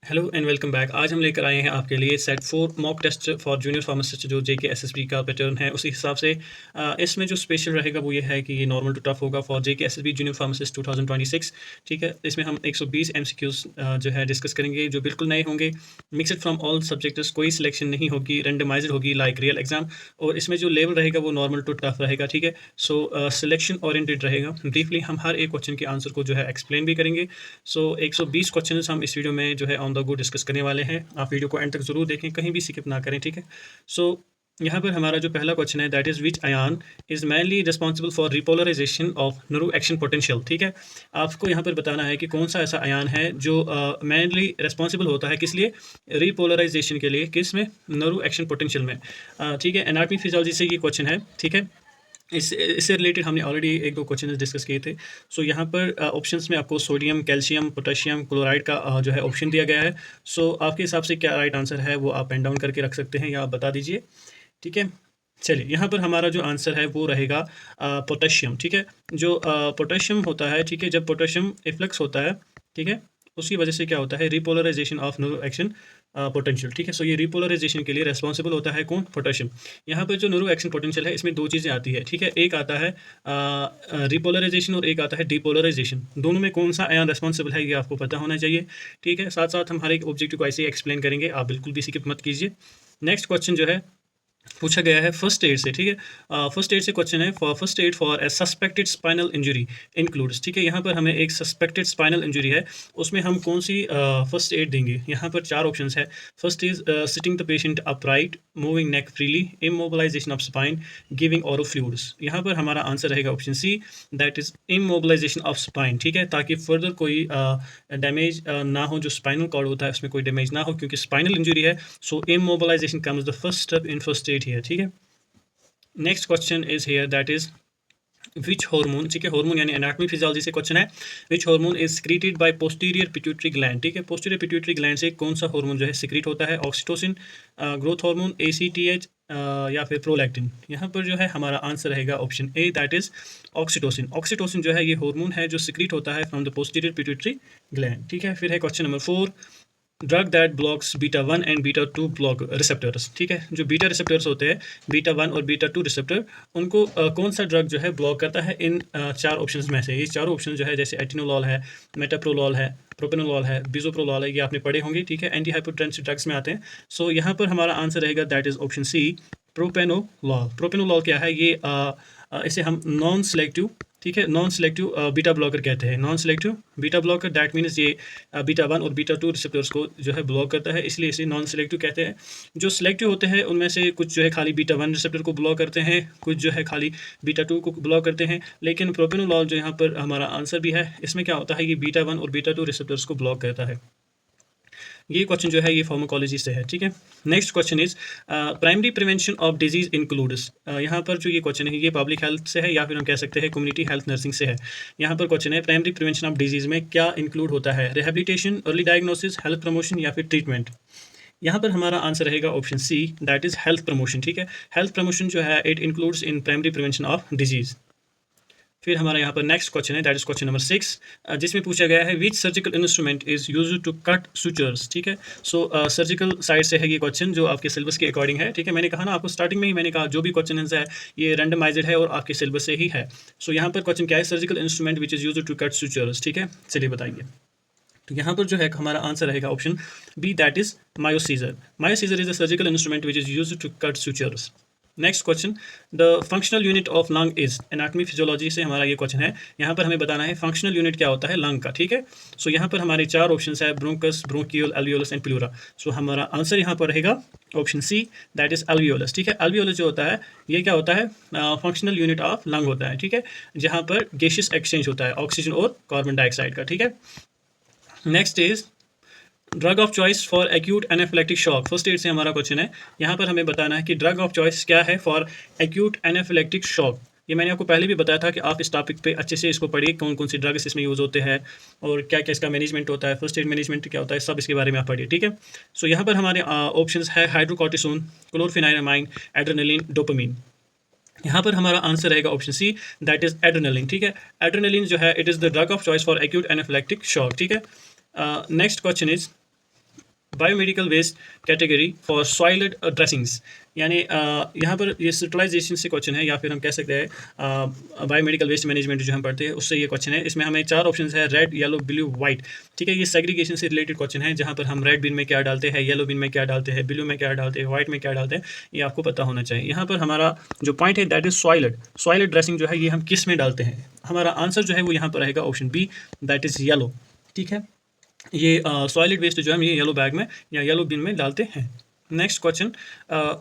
Hello and welcome back. आज हम लेकर आए हैं आपके लिए set 4 mock test for junior pharmacist जो जेके एसएसबी का पैटर्न है उसी हिसाब से इसमें जो स्पेशल रहेगा वो ये है कि ये नॉर्मल टू टफ होगा for JK SSB junior pharmacist 2026। ठीक है, इसमें हम 120 एमसीक्यूज जो है डिस्कस करेंगे जो बिल्कुल नए होंगे। मिक्सड फ्रॉम ऑल सब्जेक्ट्स, कोई सिलेक्शन नहीं होगी, रेंडमाइज्ड होगी लाइक रियल एग्जाम। और इसमें जो लेवल रहेगा वो नॉर्मल टू टफ रहेगा। ठीक है, सो सिलेक्शन ओरिएंटेड रहेगा। ब्रीफली हम हर एक क्वेश्चन के आंसर को जो है एक्सप्लेन भी करेंगे। सो 120 क्वेश्चन हम इस वीडियो में जो है ऑन द गो डिस्कस करने वाले हैं। आप वीडियो को एंड तक जरूर देखें, कहीं भी स्किप ना करें। ठीक है, सो यहाँ पर हमारा जो पहला क्वेश्चन है that is which ion is mainly responsible for repolarization of neuro action potential. ठीक है, आपको यहाँ पर बताना है कि कौन सा ऐसा आयन है जो मेनली रिस्पॉन्सिबल होता है किस लिए, रिपोलराइजेशन के लिए, किस में, नरू एक्शन पोटेंशियल में। ठीक है, एनाटॉमी फिजियोलॉजी से ये क्वेश्चन है। ठीक है, इससे रिलेटेड हमने ऑलरेडी एक दो क्वेश्चन डिस्कस किए थे। सो यहाँ पर ऑप्शंस में आपको सोडियम, कैल्शियम, पोटेशियम, क्लोराइड का जो है ऑप्शन दिया गया है। सो आपके हिसाब से क्या राइट आंसर है वो आप पेन डाउन करके रख सकते हैं या आप बता दीजिए। ठीक है, चलिए यहाँ पर हमारा जो आंसर है वो रहेगा पोटेशियम। ठीक है, जो पोटेशियम होता है, ठीक है, जब पोटेशियम इफ्लक्स होता है, ठीक है, उसकी वजह से क्या होता है, repolarization of neuro action potential. ठीक है, सो ये रिपोलराइजेशन के लिए रेस्पॉन्सिबल होता है कौन, पोटेशियम। यहाँ पर जो न्यूरो एक्शन पोटेंशियल है इसमें दो चीज़ें आती है। ठीक है, एक आता है रिपोलराइजेशन और एक आता है डिपोलराइजेशन। दोनों में कौन सा आयन रेस्पॉन्सिबल है ये आपको पता होना चाहिए। ठीक है, साथ साथ हम हर एक ऑब्जेक्टिव को ऐसे ही एक्सप्लेन करेंगे, आप बिल्कुल भी स्किप मत कीजिए। नेक्स्ट क्वेश्चन जो है पूछा गया है फर्स्ट एड से। ठीक है, फर्स्ट एड से क्वेश्चन है, for first aid for a suspected spinal injury includes. ठीक है, यहाँ पर हमें एक सस्पेक्टेड स्पाइनल इंजरी है, उसमें हम कौन सी फर्स्ट एड देंगे। यहाँ पर चार ऑप्शंस है। First is sitting the patient upright, moving neck freely, immobilization of spine, giving oral fluids. यहाँ पर हमारा आंसर रहेगा option C, that is immobilization of spine. ठीक है, ताकि फर्दर कोई डैमेज ना हो, जो स्पाइनल कॉर्ड होता है उसमें कोई डैमेज ना हो, क्योंकि स्पाइनल इंजरी है। So immobilisation comes the first step in first aid here. ठीक है, next question is here that is which hormone. ठीक है, हार्मोन यानी एनाटॉमी फिजियोलॉजी से क्वेश्चन है, which hormone is secreted by posterior pituitary gland. ठीक है, पोस्टीरियर पिट्यूटरी ग्लैंड से कौन सा हार्मोन जो है सिक्रीट होता है, ऑक्सीटोसिन, ग्रोथ हार्मोन, एसीटीएच या फिर प्रोलैक्टिन। यहाँ पर जो है हमारा आंसर रहेगा option A, that is oxytocin. Oxytocin जो है ये हार्मोन है जो सिक्रीट होता है from the posterior pituitary gland. ठीक है, फिर है question number 4, drug that blocks beta 1 and beta 2 block receptors. ठीक है, जो बीटा रिसेप्टर्स होते हैं, बीटा 1 और बीटा 2 रिसेप्टर, उनको कौन सा ड्रग जो है ब्लॉक करता है इन चार ऑप्शंस में से। ये चारों ऑप्शन जो है जैसे एटिनोलॉल है, मेटाप्रोलॉल है, प्रोपेनोलॉल है, बिजोप्रोलॉल है, ये आपने पढ़े होंगे। ठीक है, एंटी हाइपरटेंसिव ड्रग्स में आते हैं। सो यहाँ पर हमारा आंसर रहेगा that is option C, propranolol. Propranolol क्या है, ये इसे हम नॉन सेलेक्टिव, ठीक है, नॉन सेलेक्टिव बीटा ब्लॉकर कहते हैं। Non selective beta blocker that means ये बीटा 1 और बीटा 2 रिसेप्टर्स को जो है ब्लॉक करता है, इसलिए इसे नॉन सेलेक्टिव कहते हैं। जो सेलेक्टिव होते हैं उनमें से कुछ जो है खाली बीटा 1 रिसेप्टर को ब्लॉक करते हैं, कुछ जो है खाली बीटा 2 को ब्लॉक करते हैं। लेकिन प्रोपेनोलॉल जो यहाँ पर हमारा आंसर भी है, इसमें क्या होता है, ये बीटा 1 और बीटा 2 रिसेप्टर्स को ब्लॉक करता है। ये क्वेश्चन जो है ये फार्माकोलॉजी से है। ठीक है, next question is primary prevention of disease includes. यहाँ पर जो ये क्वेश्चन है ये पब्लिक हेल्थ से है या फिर हम कह सकते हैं कम्युनिटी हेल्थ नर्सिंग से है। यहाँ पर क्वेश्चन है प्राइमरी प्रिवेंशन ऑफ डिजीज में क्या इंक्लूड होता है, rehabilitation, early diagnosis, health promotion या फिर ट्रीटमेंट। यहाँ पर हमारा आंसर रहेगा option C, that is health promotion. ठीक है, हेल्थ प्रमोशन जो है it includes in primary prevention of disease. फिर हमारा यहाँ पर नेक्स्ट क्वेश्चन है दैट इज क्वेश्चन नंबर 6, जिसमें पूछा गया है which surgical instrument is use to cut sutures. ठीक है, सो सर्जिकल साइड से है ये क्वेश्चन जो आपके सिलेबस के अकॉर्डिंग है। ठीक है, मैंने कहा ना आपको स्टार्टिंग में ही, मैंने कहा जो भी क्वेश्चन है ये रैंडमाइज्ड है और आपके सिलेबस से ही है। सो यहाँ पर क्वेश्चन क्या है, surgical instrument which is use to cut sutures. ठीक है, चलिए बताइए। तो यहाँ पर जो है हमारा आंसर रहेगा option B, that is Mayo scissor. Mayo scissor is a surgical instrument which is use to cut sutures. Next question, the functional unit of lung is. Anatomy physiology से हमारा ये क्वेश्चन है, यहाँ पर हमें बताना है फंक्शनल यूनिट क्या होता है लंग का। ठीक है, सो यहाँ पर हमारे चार ऑप्शन है, bronchus, bronchial, alveolus and pleura. So हमारा आंसर यहाँ पर रहेगा option C, that is alveolus. ठीक है, एल्वियोलस जो होता है ये क्या होता है, फंक्शनल यूनिट ऑफ लंग होता है। ठीक है, जहाँ पर गैसियस एक्सचेंज होता है ऑक्सीजन और कार्बन डाइऑक्साइड का। ठीक है, next is drug of choice for acute anaphylactic shock. First aid से हमारा क्वेश्चन है, यहाँ पर हमें बताना है कि ड्रग ऑफ चॉइस क्या है फॉर एक्यूट एनाफिलेक्टिक शॉक। ये मैंने आपको पहले भी बताया था कि आप इस टॉपिक पे अच्छे से इसको पढ़िए, कौन कौन सी ड्रग्स इसमें यूज़ होते हैं और क्या क्या इसका मैनेजमेंट होता है, फर्स्ट एड मैनेजमेंट क्या होता है, सब इसके बारे में आप पढ़िए। ठीक है, सो यहाँ पर हमारे ऑप्शंस है हाइड्रोकॉर्टिसोन, क्लोरफेनाइनामाइन, एड्रेनलिन, डोपामिन। यहाँ पर हमारा आंसर रहेगा option C, that is adrenaline. ठीक है, एड्रेनलिन जो है it is the drug of choice for acute anaphylactic shock. ठीक है, next question is biomedical waste category for soiled dressings, यानी यहाँ पर ये स्टरलाइजेशन से क्वेश्चन है, या फिर हम कह सकते हैं बायोमेडिकल वेस्ट मैनेजमेंट जो हम पढ़ते हैं उससे ये क्वेश्चन है। इसमें हमें 4 ऑप्शन है, रेड, येलो, ब्लू, वाइट। ठीक है, ये सेग्रीगेशन से रिलेटेड क्वेश्चन है, जहाँ पर हम रेड बिन में क्या डालते हैं, येलो बिन में क्या डालते हैं, ब्लू में क्या डालते हैं, व्हाइट में क्या डालते हैं, ये आपको पता होना चाहिए। यहाँ पर हमारा जो पॉइंट है दैट इज सॉइल्ड ड्रेसिंग जो है ये हम किस में डालते हैं, हमारा आंसर जो है वो यहाँ पर रहेगा option B, that is yellow. ठीक है, ये सॉलिड वेस्ट जो है हम ये येलो बैग में या येलो बिन में डालते हैं। Next question,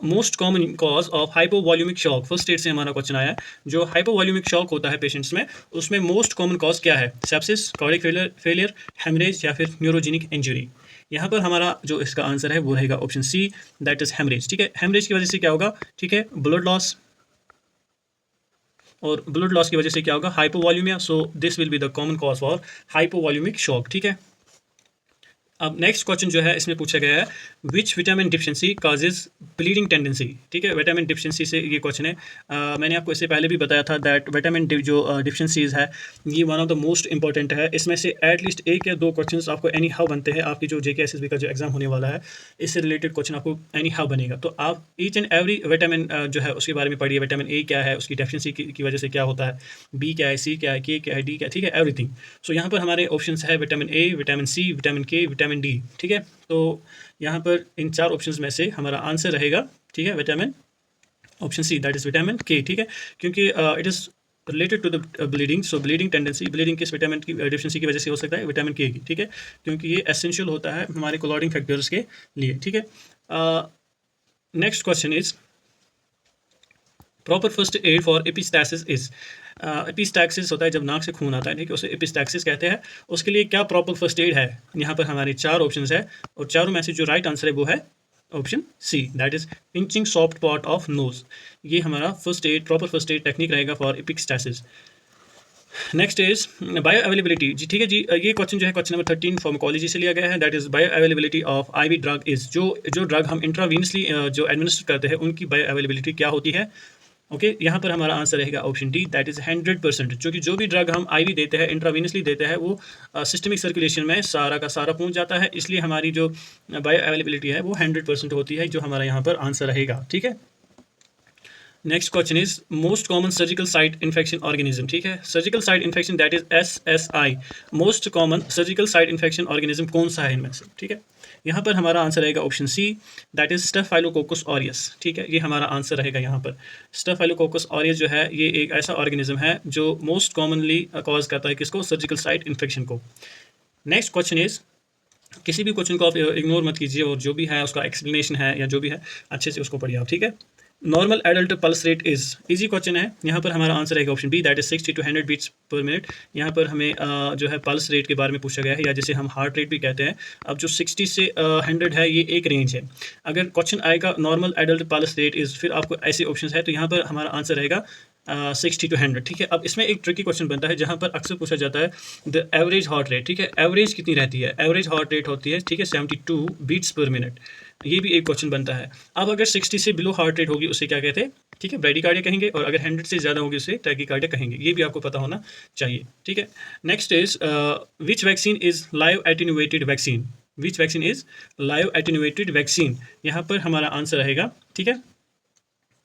most common cause of hypovolaemic shock, first stage से हमारा क्वेश्चन आया है। जो हाइपोवॉल्यूमिक शॉक होता है पेशेंट्स में, उसमें मोस्ट कॉमन कॉज क्या है, सेप्सिस, कार्डियक फेलियर, हेमरेज या फिर न्यूरोजेनिक इंजरी। यहाँ पर हमारा जो इसका आंसर है वो रहेगा option C, that is haemorrhage. ठीक है, हेमरेज की वजह से क्या होगा, ठीक है, ब्लड लॉस, और ब्लड लॉस की वजह से क्या होगा, hypovolaemia. So this will be the common cause for hypovolaemic shock. ठीक है, अब नेक्स्ट क्वेश्चन जो है इसमें पूछा गया है, which vitamin deficiency causes bleeding tendency. ठीक है, विटामिन डिफिशिएंसी से ये क्वेश्चन है। मैंने आपको इससे पहले भी बताया था दैट विटामिन जो डिफिशिएंसीज है ये one of the most important है। इसमें से एटलीस्ट 1 या 2 क्वेश्चन आपको एनी हाउ बनते हैं। आपकी जो जेके एसएसबी का जो एग्जाम होने वाला है इससे रिलेटेड क्वेश्चन आपको एनी हाउ बनेगा। तो आप ईच एंड एवरी विटामिन जो है उसके बारे में पढ़िए। विटामिन ए क्या है, उसकी डेफिशिएंसी की वजह से क्या होता है, बी क्या है, सी क्या है, के क्या है, डी क्या है। ठीक है, एवरीथिंग। सो यहाँ पर हमारे ऑप्शन है vitamin A, vitamin C, vitamin K, vitamin D. ठीक है, तो यहाँ पर इन 4 ऑप्शंस में से हमारा आंसर रहेगा, ठीक है, vitamin option C, that is vitamin K. ठीक है, क्योंकि it is related to the bleeding. So bleeding tendency, bleeding किस विटामिन की डिफिशिएंसी की वजह से हो सकता है, विटामिन के की। ठीक है, क्योंकि ये एसेंशियल होता है हमारे क्लॉटिंग फैक्टर्स के लिए। ठीक है, next question is proper first aid for epistaxis is. Epistaxis होता है जब नाक से खून आता है, ठीक है, उसे एपिस्टैक्सिस कहते हैं। उसके लिए क्या प्रॉपर फर्स्ट एड है, यहाँ पर हमारे 4 ऑप्शन है और चारों में से जो राइट आंसर है वो है option C, that is pinching soft part of nose. ये हमारा first aid, proper first aid technique रहेगा for epistaxis. Next is bioavailability जी। ठीक है जी, ये क्वेश्चन जो है क्वेश्चन नंबर 13 फार्माकोलॉजी से लिया गया है। That is bio availability of IV drug is, जो ड्रग हम इंट्रावीनसली जो एडमिनिस्टर करते हैं उनकी बायो अवेलेबिलिटी क्या होती है। ओके, यहाँ पर हमारा आंसर रहेगा ऑप्शन डी, दैट इज 100%। क्योंकि जो भी ड्रग हम आईवी देते हैं, इंट्रावीनसली देते हैं, वो सिस्टमिक सर्कुलेशन में सारा का सारा पहुँच जाता है। इसलिए हमारी जो बायो अवेलेबिलिटी है वो 100% होती है, जो हमारा यहाँ पर आंसर रहेगा। ठीक है, next question is most common surgical site infection organism. ठीक है, surgical site infection that is SSI, most common surgical site infection organism कौन सा है इनमें से। ठीक है, यहाँ पर हमारा आंसर रहेगा option C, that is Staphylococcus aureus. ठीक है, ये हमारा आंसर रहेगा यहाँ पर। स्टेफाइलोकोकस ऑरियस जो है ये एक ऐसा ऑर्गेनिज्म है जो मोस्ट कॉमनली कॉज करता है किसको, सर्जिकल साइट इन्फेक्शन को। नेक्स्ट क्वेश्चन इज, किसी भी क्वेश्चन को आप इग्नोर मत कीजिए और जो भी है उसका एक्सप्लेनेशन है या जो भी है अच्छे से उसको पढ़िए आप। ठीक है, normal adult pulse rate is, easy question है। यहाँ पर हमारा आंसर रहेगा option B, that is 60 to 100 beats per minute. यहाँ पर हमें जो है पल्स रेट के बारे में पूछा गया है, या जिसे हम हार्ट रेट भी कहते हैं। अब जो 60 से 100 है ये एक रेंज है। अगर क्वेश्चन आएगा normal adult pulse rate is, फिर आपको ऐसे ऑप्शन है, तो यहाँ पर हमारा आंसर रहेगा 60 to 100। ठीक है, अब इसमें एक ट्रिकी क्वेश्चन बनता है जहाँ पर अक्सर पूछा जाता है द एवरेज हार्ट रेट। ठीक है, एवरेज कितनी रहती है, एवरेज हार्ट रेट होती है, ठीक है, 72 बीट्स पर मिनट। ये भी एक क्वेश्चन बनता है। अब अगर 60 से बिलो हार्ट रेट होगी उसे क्या कहते हैं, ठीक है, ब्रेडिकार्डिया कहेंगे, और अगर 100 से ज़्यादा होगी उसे टैकीकार्डिया कहेंगे। ये भी आपको पता होना चाहिए। ठीक है, next is which vaccine is live attenuated vaccine, which vaccine is live attenuated vaccine. यहाँ पर हमारा आंसर रहेगा, ठीक है,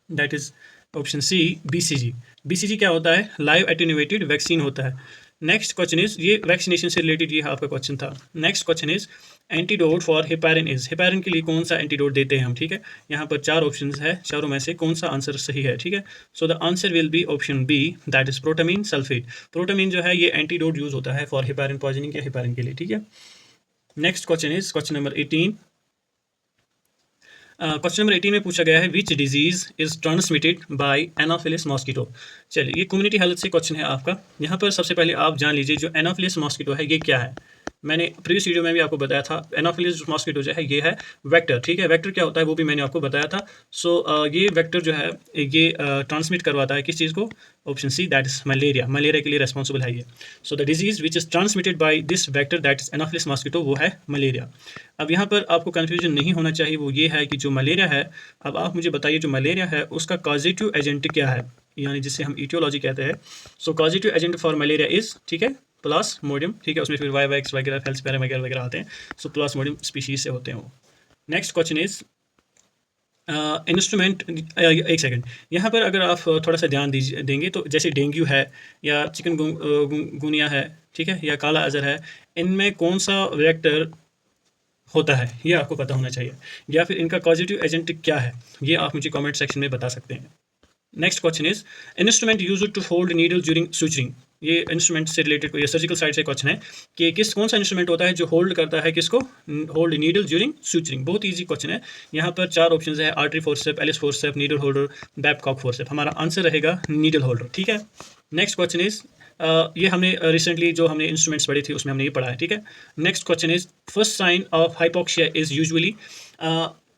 that is option C, BCG। BCG क्या होता है, लाइव एटेन्यूएटेड वैक्सीन होता है। नेक्स्ट क्वेश्चन इज, ये वैक्सीनेशन से रिलेटेड ये आपका क्वेश्चन था। Next question is antidote for heparin is, heparin के लिए कौन सा एंटीडोट देते हैं हम। ठीक है, यहाँ पर 4 ऑप्शन है, चारों में से कौन सा आंसर सही है। ठीक है, so the answer will be option B, that is protamine sulphate. Protamine जो है ये एंटीडोट यूज होता है फॉर हेपारिन पॉइजनिंग या हेपारिन के लिए। ठीक है, next question is question number 18। Question number 18 में पूछा गया है which disease is transmitted by anopheles mosquito. चलिए, ये कम्युनिटी हेल्थ से क्वेश्चन है आपका। यहाँ पर सबसे पहले आप जान लीजिए जो एनाफिलिस मॉस्किटो है ये क्या है। मैंने प्रीवियस वीडियो में भी आपको बताया था, एनाफिलिस मॉस्किटो जो है ये है वेक्टर। ठीक है, वेक्टर क्या होता है वो भी मैंने आपको बताया था। सो ये वेक्टर जो है ये ट्रांसमिट करवाता है किस चीज़ को, option C, that is malaria. Malaria के लिए रेस्पॉन्सिबल है ये। So the disease which is transmitted by this vector that is anopheles mosquito, वो है मलेरिया। अब यहाँ पर आपको कन्फ्यूजन नहीं होना चाहिए, वो ये है कि जो मलेरिया है, अब आप मुझे बताइए जो मलेरिया है उसका कॉजेटिव एजेंट क्या है, यानी जिसे हम इटियोलॉजी कहते हैं। So causative agent for malaria is, ठीक है, प्लास्मोडियम। ठीक है, उसमें फिर वाइवाक्स वगैरह, फेल्सपैरम वगैरह वगैरह आते हैं। सो प्लास्मोडियम स्पीशीज से होते हैं वो। नेक्स्ट क्वेश्चन इज इंस्ट्रूमेंट, एक सेकंड, यहाँ पर अगर आप थोड़ा सा ध्यान दीजिए देंगे तो जैसे डेंगू है या चिकन गुनिया है, ठीक है, या काला अजहर है, इनमें कौन सा वेक्टर होता है ये आपको पता होना चाहिए, या फिर इनका कॉजेटिव एजेंट क्या है, ये आप मुझे कमेंट सेक्शन में बता सकते हैं। Next question is instrument used to hold needle during suturing. ये इंस्ट्रूमेंट से रिलेटेड ये सर्जिकल साइड से क्वेश्चन है कि कौन सा इंस्ट्रूमेंट होता है जो होल्ड करता है किसको, होल्ड नीडल ड्यूरिंग सूचरिंग। बहुत इजी क्वेश्चन है। यहाँ पर 4 ऑप्शन है, artery forcep, Allis forcep, needle holder, Babcock forcep. हमारा आंसर रहेगा नीडल होल्डर, ठीक है। नेक्स्ट क्वेश्चन इज ये हमने रिसेंटली जो हमने इंस्ट्रूमेंट्स पढ़े थे उसमें हमने ये पढ़ा है, ठीक है। Next question is first sign of hypoxia is usually,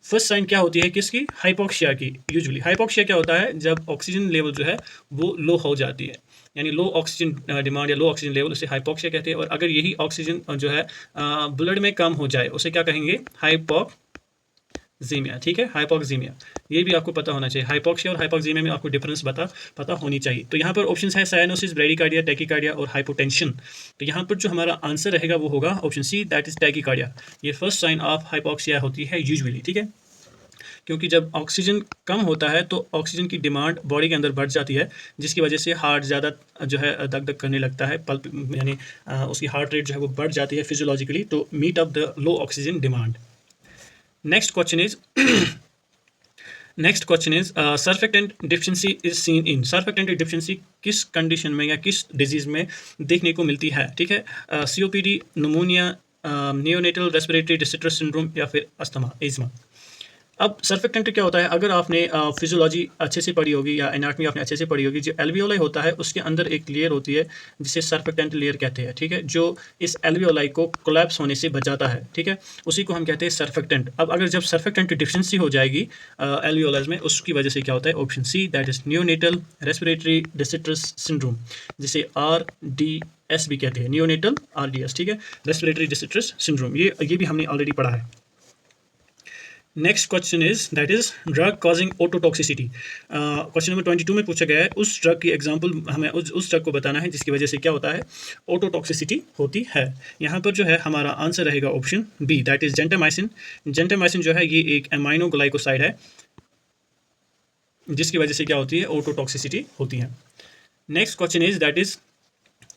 first sign क्या होती है किसकी, हाइपोक्सिया की। यूजुअली हाइपोक्सिया क्या होता है, जब ऑक्सीजन लेवल जो है वो लो हो जाती है, यानी लो ऑक्सीजन डिमांड या लो ऑक्सीजन लेवल, उसे हाइपोक्सिया कहते हैं। और अगर यही ऑक्सीजन जो है ब्लड में कम हो जाए उसे क्या कहेंगे, हाइपोक्सीमिया, ठीक है, हाइपोक्सीमिया। ये भी आपको पता होना चाहिए, हाइपोक्सिया और हाइपोक्सीमिया में आपको डिफरेंस पता होनी चाहिए। तो यहाँ पर ऑप्शन है साइनोसिस, ब्रेडिकार्डिया, टैकीकार्डिया और हाइपोटेंशन। तो यहाँ पर जो हमारा आंसर रहेगा वो होगा option C, that is tachycardia. ये फर्स्ट साइन ऑफ हाइपोक्सिया होती है यूजुअली, ठीक है। क्योंकि जब ऑक्सीजन कम होता है तो ऑक्सीजन की डिमांड बॉडी के अंदर बढ़ जाती है, जिसकी वजह से हार्ट ज़्यादा जो है धक धक करने लगता है, पल्प यानी उसकी हार्ट रेट जो है वो बढ़ जाती है फिजियोलॉजिकली, तो meet up the low oxygen demand. Next question is next question is surfactant deficiency is seen in. Surfactant deficiency किस कंडीशन में या किस डिजीज में देखने को मिलती है, ठीक है। COPD, pneumonia, neonatal respiratory distress syndrome या फिर अस्थमा, एज़मा। अब सर्फेक्टेंट क्या होता है, अगर आपने फिजियोलॉजी अच्छे से पढ़ी होगी या एनाटॉमी आपने अच्छे से पढ़ी होगी, जो एल्वियोलाई होता है उसके अंदर एक लेयर होती है जिसे सर्फेक्टेंट लेयर कहते हैं, ठीक है, जो इस एल्वियोलाई को कोलैप्स होने से बचाता है, ठीक है, उसी को हम कहते हैं सर्फेक्टेंट। अब अगर जब सर्फेक्टेंट डिफिशिएंसी हो जाएगी एल्वियोलाइज में, उसकी वजह से क्या होता है, option C, that is neonatal respiratory distress syndrome, जिसे RDS भी कहते हैं, नियोनेटल RDS, ठीक है, रेस्पिरेटरी डिस्ट्रेस सिंड्रोम। ये भी हमने ऑलरेडी पढ़ा है। Next question is that is drug causing ototoxicity. Question number 22 में पूछा गया है उस ड्रग की एग्जांपल, हमें उस ड्रग को बताना है जिसकी वजह से क्या होता है, ओटोटॉक्सिसिटी होती है। यहाँ पर जो है हमारा आंसर रहेगा option B, that is gentamicin. Gentamicin जो है ये एक एमाइनो ग्लाइकोसाइड है जिसकी वजह से क्या होती है, ओटोटॉक्सिसिटी होती है। Next question is that is,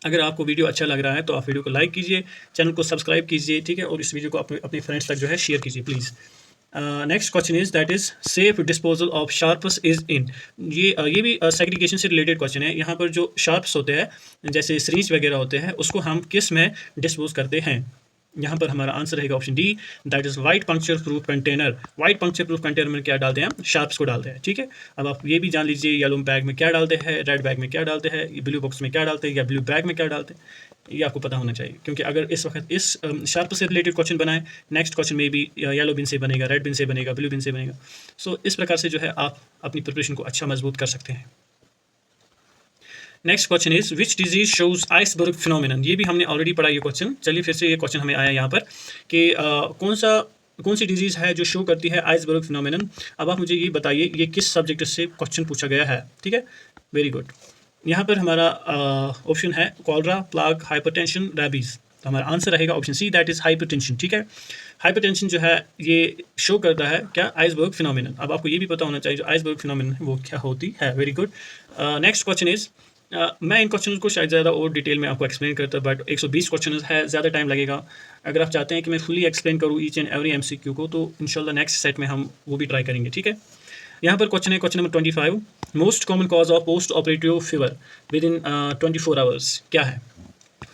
अगर आपको वीडियो अच्छा लग रहा है तो आप वीडियो को लाइक कीजिए, चैनल को सब्सक्राइब कीजिए, ठीक है, और इस वीडियो को अपने फ्रेंड्स तक जो है शेयर कीजिए please. Next question is that is safe disposal of sharps is in. ये भी सेग्रीगेशन से रिलेटेड क्वेश्चन है। यहाँ पर जो शार्प्स होते हैं जैसे सीरीज वगैरह होते हैं उसको हम किस में डिस्पोज करते हैं। यहाँ पर हमारा आंसर रहेगा option D, that is white puncture proof container. White puncture proof container में क्या डालते हैं हम, शार्प्स को डालते हैं, ठीक है। अब आप ये भी जान लीजिए येलो बैग में क्या डालते हैं, रेड बैग में क्या डालते हैं, ब्लू बॉक्स में क्या डालते हैं या ब्लू बैग में क्या डालते हैं, ये आपको पता होना चाहिए। क्योंकि अगर इस वक्त इस शार्प से रिलेटेड क्वेश्चन बनाए, नेक्स्ट क्वेश्चन में भी येलो बिन से बनेगा, रेड बिन से बनेगा, ब्लू बिन से बनेगा। सो इस प्रकार से जो है आप अपनी प्रिपरेशन को अच्छा मजबूत कर सकते हैं। Next question is which disease shows iceberg phenomenon. ये भी हमने ऑलरेडी पढ़ा ये क्वेश्चन। चलिए फिर से ये क्वेश्चन हमें आया यहाँ पर कि कौन सी डिजीज़ है जो शो करती है आइसबर्ग फिनोमिनन। अब आप मुझे ये बताइए ये किस सब्जेक्ट से क्वेश्चन पूछा गया है, ठीक है, वेरी गुड। यहाँ पर हमारा ऑप्शन है कॉलरा, प्लाग, हाइपरटेंशन, रैबीज़। तो हमारा आंसर रहेगा option C, that is hypertension, ठीक है। हाइपरटेंशन जो है ये शो करता है क्या, आइसबर्ग फिनोमिनन। अब आपको ये भी पता होना चाहिए जो आइसबर्ग फिनोमिनन है वो क्या होती है, very good. Next question is, मैं इन क्वेश्चन को शायद ज़्यादा और डिटेल में आपको एक्सप्लेन करता, बट 120 क्वेश्चन है, ज़्यादा टाइम लगेगा। अगर आप चाहते हैं कि मैं फुली एक्सप्लेन करूँ ईच एंड एवरी MCQ को, तो इंशाल्लाह नेक्स्ट सेट में हम वो भी ट्राई करेंगे, ठीक है। यहाँ पर क्वेश्चन है question number 25, most common cause of post operative fever within 24 hours क्या है।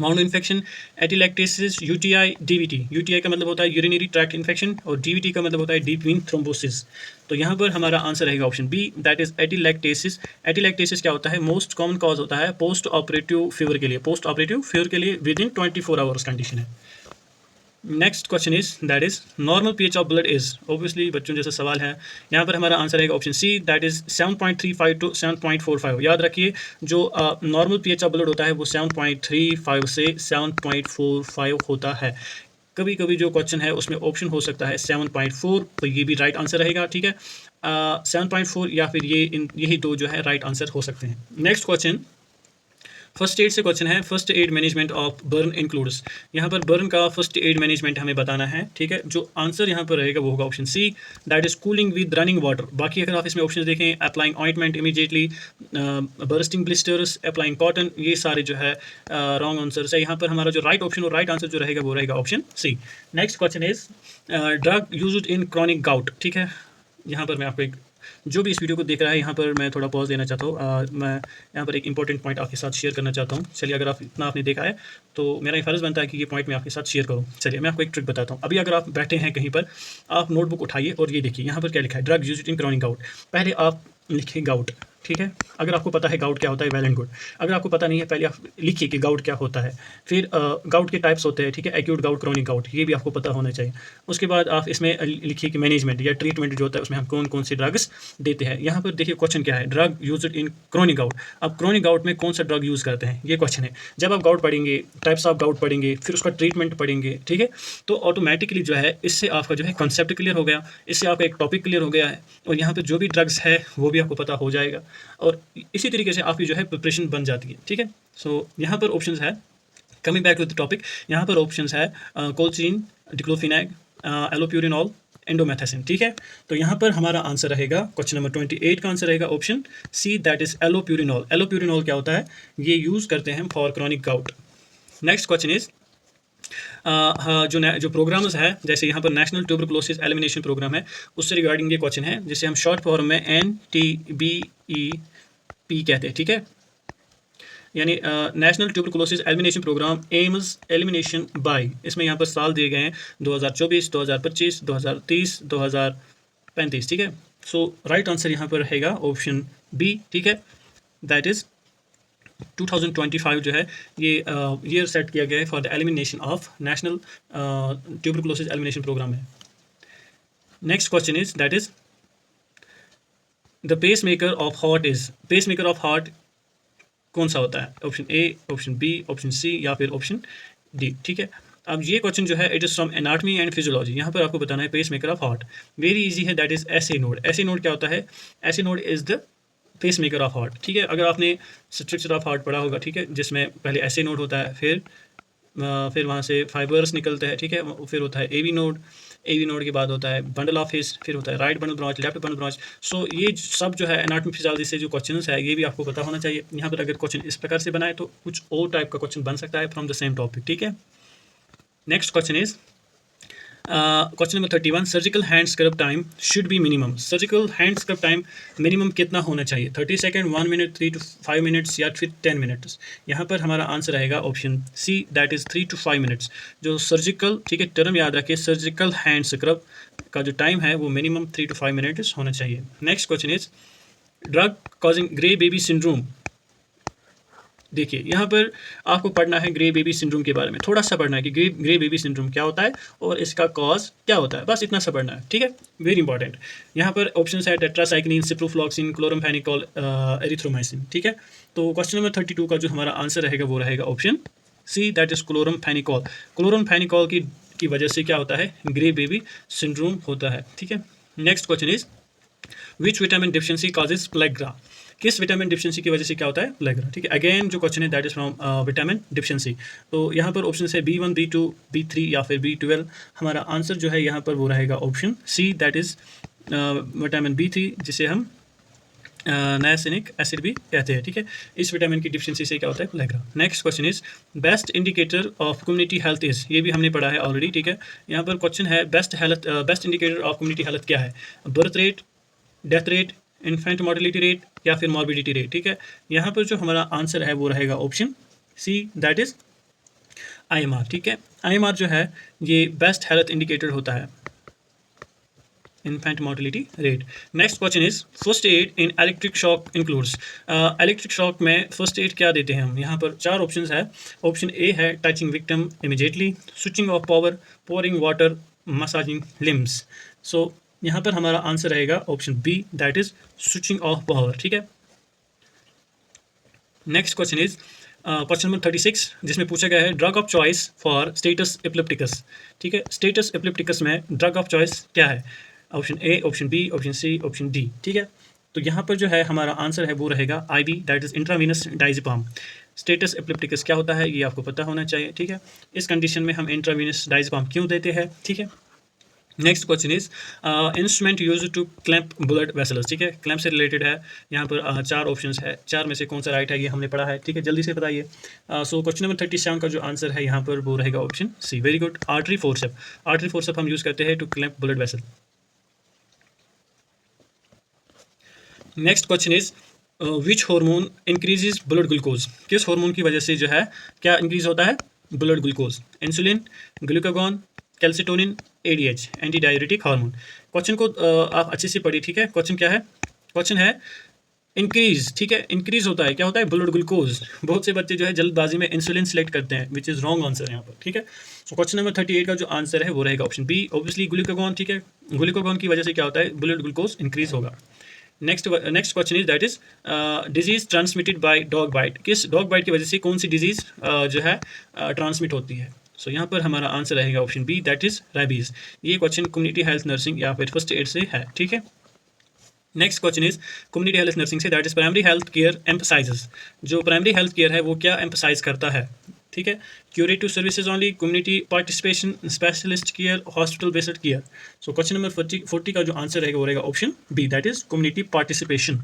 Wound infection, atelectasis, UTI, DVT। UTI का मतलब होता है यूरिनरी ट्रैक्ट इन्फेक्शन और DVT का मतलब होता है डीप वेन थ्रोम्बोसिस। तो यहाँ पर हमारा आंसर रहेगा ऑप्शन बी, दैट इज एटिलैक्टेसिस। एटिलैक्टेसिस क्या होता है, मोस्ट कॉमन कॉज होता है पोस्ट ऑपरेटिव फीवर के लिए, पोस्ट ऑपरेटिव फीवर के लिए विद इन 24 आवर्स कंडीशन है। Next question is that is normal pH of blood is. Obviously बच्चों जैसा सवाल है, यहाँ पर हमारा आंसर रहेगा option C, that is 7.35 to 7.45। याद रखिए जो नॉर्मल pH ऑफ ब्लड होता है वो 7.35 से 7.45 होता है। कभी कभी जो क्वेश्चन है उसमें ऑप्शन हो सकता है 7.4, तो ये भी राइट आंसर रहेगा, ठीक है। 7.4 या फिर यही दो जो है राइट आंसर हो सकते हैं। नेक्स्ट क्वेश्चन, फर्स्ट एड से क्वेश्चन है, first aid management of burn includes. यहाँ पर बर्न का फर्स्ट एड मैनेजमेंट हमें बताना है, ठीक है। जो आंसर यहाँ पर रहेगा वो होगा option C, that is cooling with running water. बाकी अगर आप इसमें ऑप्शन देखें, applying ointment immediately, bursting blisters, applying cotton, ये सारे जो है रॉन्ग आंसर है। यहाँ पर हमारा जो राइट ऑप्शन और राइट आंसर जो रहेगा वो रहेगा option C. Next question is drug used in chronic gout, ठीक है। यहाँ पर मैं आपको एक, जो भी इस वीडियो को देख रहा है, यहाँ पर मैं थोड़ा पॉज देना चाहता हूँ। मैं यहाँ पर एक इंपॉर्टेंट पॉइंट आपके साथ शेयर करना चाहता हूँ। चलिए, अगर आप इतना आपने देखा है तो मेरा ये फ़र्ज़ बनता है कि ये पॉइंट मैं आपके साथ शेयर करूँ। चलिए, मैं आपको एक ट्रिक बताता हूँ। अभी अगर आप बैठे हैं कहीं पर, आप नोटबुक उठाइए और ये देखिए यहाँ पर क्या लिखा है, drug used in chronic gout. पहले आप लिखिए गाउट, ठीक है। अगर आपको पता है गाउट क्या होता है, वेल एंड गुड। अगर आपको पता नहीं है, पहले आप लिखिए कि गाउट क्या होता है। फिर गाउट के टाइप्स होते हैं, ठीक है, एक्यूट गाउट, क्रॉनिक गाउट, ये भी आपको पता होना चाहिए। उसके बाद आप इसमें लिखिए कि मैनेजमेंट या ट्रीटमेंट जो होता है उसमें हम कौन कौन से ड्रग्स देते हैं। यहाँ पर देखिए क्वेश्चन क्या है, drug used in chronic gout. अब क्रॉनिक गाउट में कौन सा ड्रग यूज़ करते हैं, ये क्वेश्चन है। जब आप गाउट पढ़ेंगे, टाइप्स ऑफ गाउट पढ़ेंगे, फिर उसका ट्रीटमेंट पढ़ेंगे, ठीक है, तो ऑटोमेटिकली जो है इससे आपका जो है कॉन्सेप्ट क्लियर हो गया, इससे आपका एक टॉपिक क्लियर हो गया है, और यहाँ पर जो भी ड्रग्स है वो भी आपको पता हो जाएगा, और इसी तरीके से आपकी जो है प्रिपरेशन बन जाती है, ठीक है। सो यहाँ पर ऑप्शंस है, coming back to the topic, यहाँ पर ऑप्शंस है कोल्चिन, डिक्लोफिनैक, एलोप्यूरिनॉल, एंडोमेथासिन, ठीक है। तो यहाँ पर हमारा आंसर रहेगा, क्वेश्चन नंबर 28 का आंसर रहेगा option C, that is allopurinol. Allopurinol क्या होता है, ये यूज़ करते हैं for chronic gout. Next question is जो प्रोग्राम्स है, जैसे यहाँ पर नेशनल ट्यूबरकुलोसिस एलिमिनेशन प्रोग्राम है, उससे रिगार्डिंग ये क्वेश्चन है, जिसे हम शॉर्ट फॉर्म में NTBEP कहते हैं, ठीक है। यानी national tuberculosis elimination programme aims elimination by, इसमें यहाँ पर साल दिए गए हैं 2024, 2025, 2030, 2035, ठीक है। सो राइट आंसर यहाँ पर रहेगा ऑप्शन बी, ठीक है, दैट इज 2025 जो है ये ईयर सेट किया गया है for the elimination of national tuberculosis elimination programme है। Next question is, that is the pacemaker of heart is, pacemaker of heart कौन सा होता है, option A, option B, option C, या फिर ऑप्शन डी, ठीक है। अब ये क्वेश्चन जो है, it is from anatomy and physiology. यहाँ पर आपको बताना है pacemaker of heart, very easy है, that is SA node. SA node क्या होता है, SA node is the pacemaker of heart, ठीक है। अगर आपने स्ट्रक्चर ऑफ हार्ट पढ़ा होगा, ठीक है, जिसमें पहले एसए नोड होता है, फिर वहाँ से फाइबर्स निकलते हैं, ठीक है, फिर होता है एवी नोड, एवी नोड के बाद होता है बंडल ऑफ हिस, फिर होता है right bundle branch, left bundle branch. So ये सब जो है एनाटॉमी फिजियोलॉजी से जो क्वेश्चन है, ये भी आपको पता होना चाहिए। यहाँ पर अगर क्वेश्चन इस प्रकार से बनाए तो कुछ और टाइप का क्वेश्चन बन सकता है फ्रॉम द सेम टॉपिक, ठीक है। Next question is question number 31, surgical hand scrub time should be minimum. Surgical hand scrub time minimum कितना होना चाहिए, 30 सेकेंड, 1 मिनट, 3 to 5 मिनट्स, या फिर 10 मिनट्स। यहाँ पर हमारा आंसर रहेगा option C, that is 3 to 5 minutes. जो सर्जिकल, ठीक है, टर्म याद रखिए, सर्जिकल हैंड स्क्रब का जो टाइम है वो मिनिमम 3 to 5 मिनट्स होना चाहिए। Next question is drug causing grey baby syndrome. देखिए यहाँ पर आपको पढ़ना है ग्रे बेबी सिंड्रोम के बारे में, थोड़ा सा पढ़ना है कि ग्रे बेबी सिंड्रोम क्या होता है और इसका कॉज क्या होता है, बस इतना सा पढ़ना है, ठीक है, वेरी इंपॉर्टेंट। यहाँ पर ऑप्शन है टेट्रासाइक्लिन, सिप्रोफ्लॉक्सिन, क्लोरमफेनिकोल, एरिथ्रोमाइसिन, ठीक है। तो क्वेश्चन नंबर 32 का जो हमारा आंसर रहेगा वो रहेगा option C, that is chloramphenicol. Chloramphenicol की वजह से क्या होता है, ग्रे बेबी सिंड्रोम होता है, ठीक है। Next question is which vitamin deficiency causes pellagra. किस विटामिन डिफिशिएंसी की वजह से क्या होता है, प्लेग्रा, ठीक है। अगेन जो क्वेश्चन है that is from vitamin deficiency. तो यहाँ पर ऑप्शन है B1, B2, B3 या फिर B12। हमारा आंसर जो है यहाँ पर वो रहेगा option C, that is vitamin B3, जिसे हम नायासिनिक एसिड भी कहते हैं, ठीक है। इस विटामिन की डिफिशिएंसी से क्या होता है, pellagra. Next question is best indicator of community health is, ये भी हमने पढ़ा है ऑलरेडी, ठीक है। यहाँ पर क्वेश्चन है best indicator of community health क्या है, birth rate, death rate, infant mortality rate, या फिर मॉर्बिडिटी रेट, ठीक है। यहाँ पर जो हमारा आंसर है वो रहेगा option C, that is IMR, ठीक है। IMR जो है ये बेस्ट हेल्थ इंडिकेटर होता है, infant mortality rate. Next question is first aid in electric shock includes. Electric shock में फर्स्ट एड क्या देते हैं हम, यहाँ पर 4 ऑप्शन है। ऑप्शन ए है touching victim immediately, switching off power, pouring water, massaging limbs. So यहाँ पर हमारा आंसर रहेगा option B, that is switching off power, ठीक है। Next question is question number 36, जिसमें पूछा गया है drug of choice for status epilepticus, ठीक है। स्टेटस एपिलेप्टिकस में ड्रग ऑफ चॉइस क्या है, option A, option B, option C, option D, ठीक है। तो यहाँ पर जो है हमारा आंसर है वो रहेगा IB, that is intravenous diazepam. Status epilepticus क्या होता है ये आपको पता होना चाहिए, ठीक है। इस कंडीशन में हम इंट्रावेनस डायज़ेपाम क्यों देते हैं, ठीक है। Next question is instrument use to clamp blood vessels, ठीक है। क्लैंप से रिलेटेड है, यहाँ पर चार ऑप्शंस है, चार में से कौन सा राइट है ये हमने पढ़ा है, ठीक है। जल्दी से बताइए। सो क्वेश्चन नंबर 37 का जो आंसर है यहाँ पर वो रहेगा option C, very good. Artery forcep, artery forcep हम यूज़ करते हैं to clamp blood vessel. Next question is which hormone increases blood glucose, किस हार्मोन की वजह से जो है क्या इंक्रीज होता है blood glucose, insulin, glucagon, calcitonin, ADH, anti diuretic hormone. Question को आप अच्छे से पढ़िए, ठीक है। क्वेश्चन क्या है, क्वेश्चन है इंक्रीज, ठीक है। इंक्रीज होता है, क्या होता है ब्लड ग्लूकोज। बहुत से बच्चे जो है जल्दबाजी में इंसुलिन सेलेक्ट करते हैं, विच इज रॉन्ग आंसर यहाँ पर, ठीक है। सो क्वेश्चन नंबर 38 का जो आंसर है वो रहेगा ऑप्शन बी, ऑब्वियसली ग्लूकागॉन, ठीक है। ग्लूकागॉन की वजह से क्या होता है ब्लड ग्लूकोज इंक्रीज होगा। Next question is that is disease transmitted by dog bite, किस डॉग बाइट की वजह से कौन सी डिजीज जो है ट्रांसमिट होती है। सो यहाँ पर हमारा आंसर रहेगा option B, that is rabies. ये क्वेश्चन कम्युनिटी हेल्थ नर्सिंग या फिर फर्स्ट एड से है, ठीक है। Next question is community health nursing से, that is primary health care emphasises, जो प्राइमरी हेल्थ केयर है वो क्या एम्फसाइज करता है, ठीक है। Curative services only, community participation, specialist care, hospital based care. So question number 40 का जो आंसर रहेगा वो रहेगा option B, that is community participation.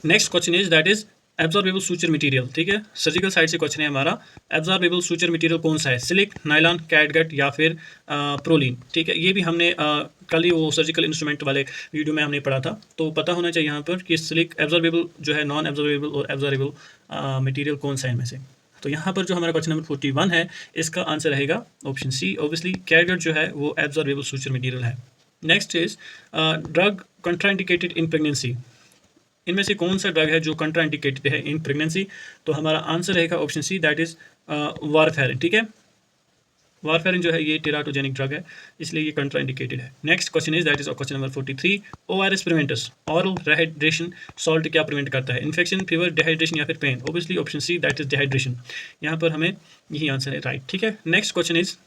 Next question is that is absorbable suture material, ठीक है। सर्जिकल साइड से क्वेश्चन है हमारा, एब्जॉर्बेबल सूचर मटेरियल कौन सा है, सिलिक, नायलॉन, कैटगट या फिर प्रोलीन, ठीक है। ये भी हमने कल ही वो सर्जिकल इंस्ट्रूमेंट वाले वीडियो में हमने पढ़ा था, तो पता होना चाहिए यहाँ पर कि सिलिक एब्जॉर्बेबल जो है, नॉन एब्जॉर्बेबल और एब्जॉर्बेबल मटेरियल कौन सा है इनमें से। तो यहाँ पर जो हमारा क्वेश्चन नंबर 41 है इसका आंसर रहेगा ऑप्शन सी, ऑब्वियसली कैटगट जो है वो एब्जॉर्बेबल सूचर मटेरियल है। Next is drug contraindicated in pregnancy, इनमें से कौन सा ड्रग है जो कंट्राइंडिकेटेड है इन प्रेगनेंसी। तो हमारा आंसर रहेगा option C, that is warfarin, ठीक है। वारफेरिन जो है ये टेराटोजेनिक ड्रग है, इसलिए ये कंट्राइंडिकेटेड है। Next question is that is question number 43, ORS prevents, oral dehydration salt क्या प्रिवेंट करता है, इन्फेक्शन, फीवर, डिहाइड्रेशन या फिर pain. Obviously option C, that is dehydration. यहाँ पर हमें यही आंसर है, राइट, ठीक है। Next question is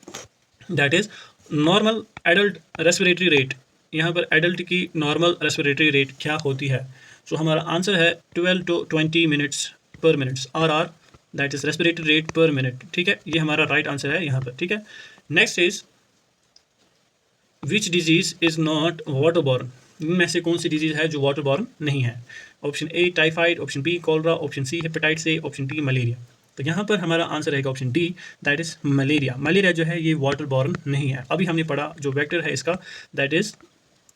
that is normal adult respiratory rate, यहाँ पर एडल्ट की नॉर्मल रेस्पिरेटरी रेट क्या होती है। सो हमारा आंसर है 12 to 20 minutes per minutes, or that is respiratory rate per minute, ठीक है। ये हमारा राइट आंसर है यहाँ पर, ठीक है। Next is which disease is not water borne, इनमें से कौन सी डिजीज है जो वाटर बॉर्न नहीं है। Option A typhoid, option B cholera, option C hepatitis A, option D malaria. तो यहाँ पर हमारा आंसर रहेगा option D, that is malaria. Malaria जो है ये वाटर बॉर्न नहीं है। अभी हमने पढ़ा जो वेक्टर है इसका, that is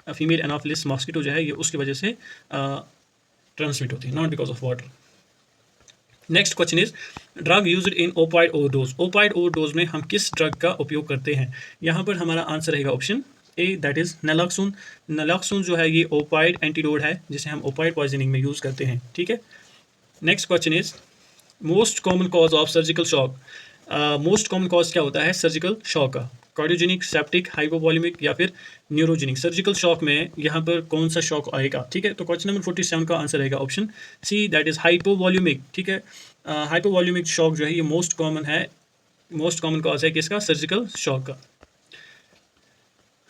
female anopheles mosquito जो है ये उसकी वजह से ट्रांसमिट होती है, not because of water. Next question is drug used in opioid overdose, opioid overdose में हम किस ड्रग का उपयोग करते हैं। यहाँ पर हमारा आंसर रहेगा ऑप्शन ए, दैट इज नैलॉक्सोन। नैलॉक्सोन जो है ये ओपाइड एंटीडोट है जिसे हम ओपाइड पॉइजनिंग में यूज़ करते हैं, ठीक है। Next question is most common cause of surgical shock, most common cause क्या होता है सर्जिकल शॉक का, कार्डियोजेनिक, सेप्टिक, हाइपोवॉल्यूमिक या फिर न्यूरोजेनिक। सर्जिकल शॉक में यहाँ पर कौन सा शॉक आएगा, ठीक है। तो क्वेश्चन नंबर 47 का आंसर रहेगा option C, that is hypovolaemic, ठीक है। हाइपोवॉल्यूमिक शॉक जो है ये मोस्ट कॉमन है, मोस्ट कॉमन कॉज है किसका, सर्जिकल शॉक का।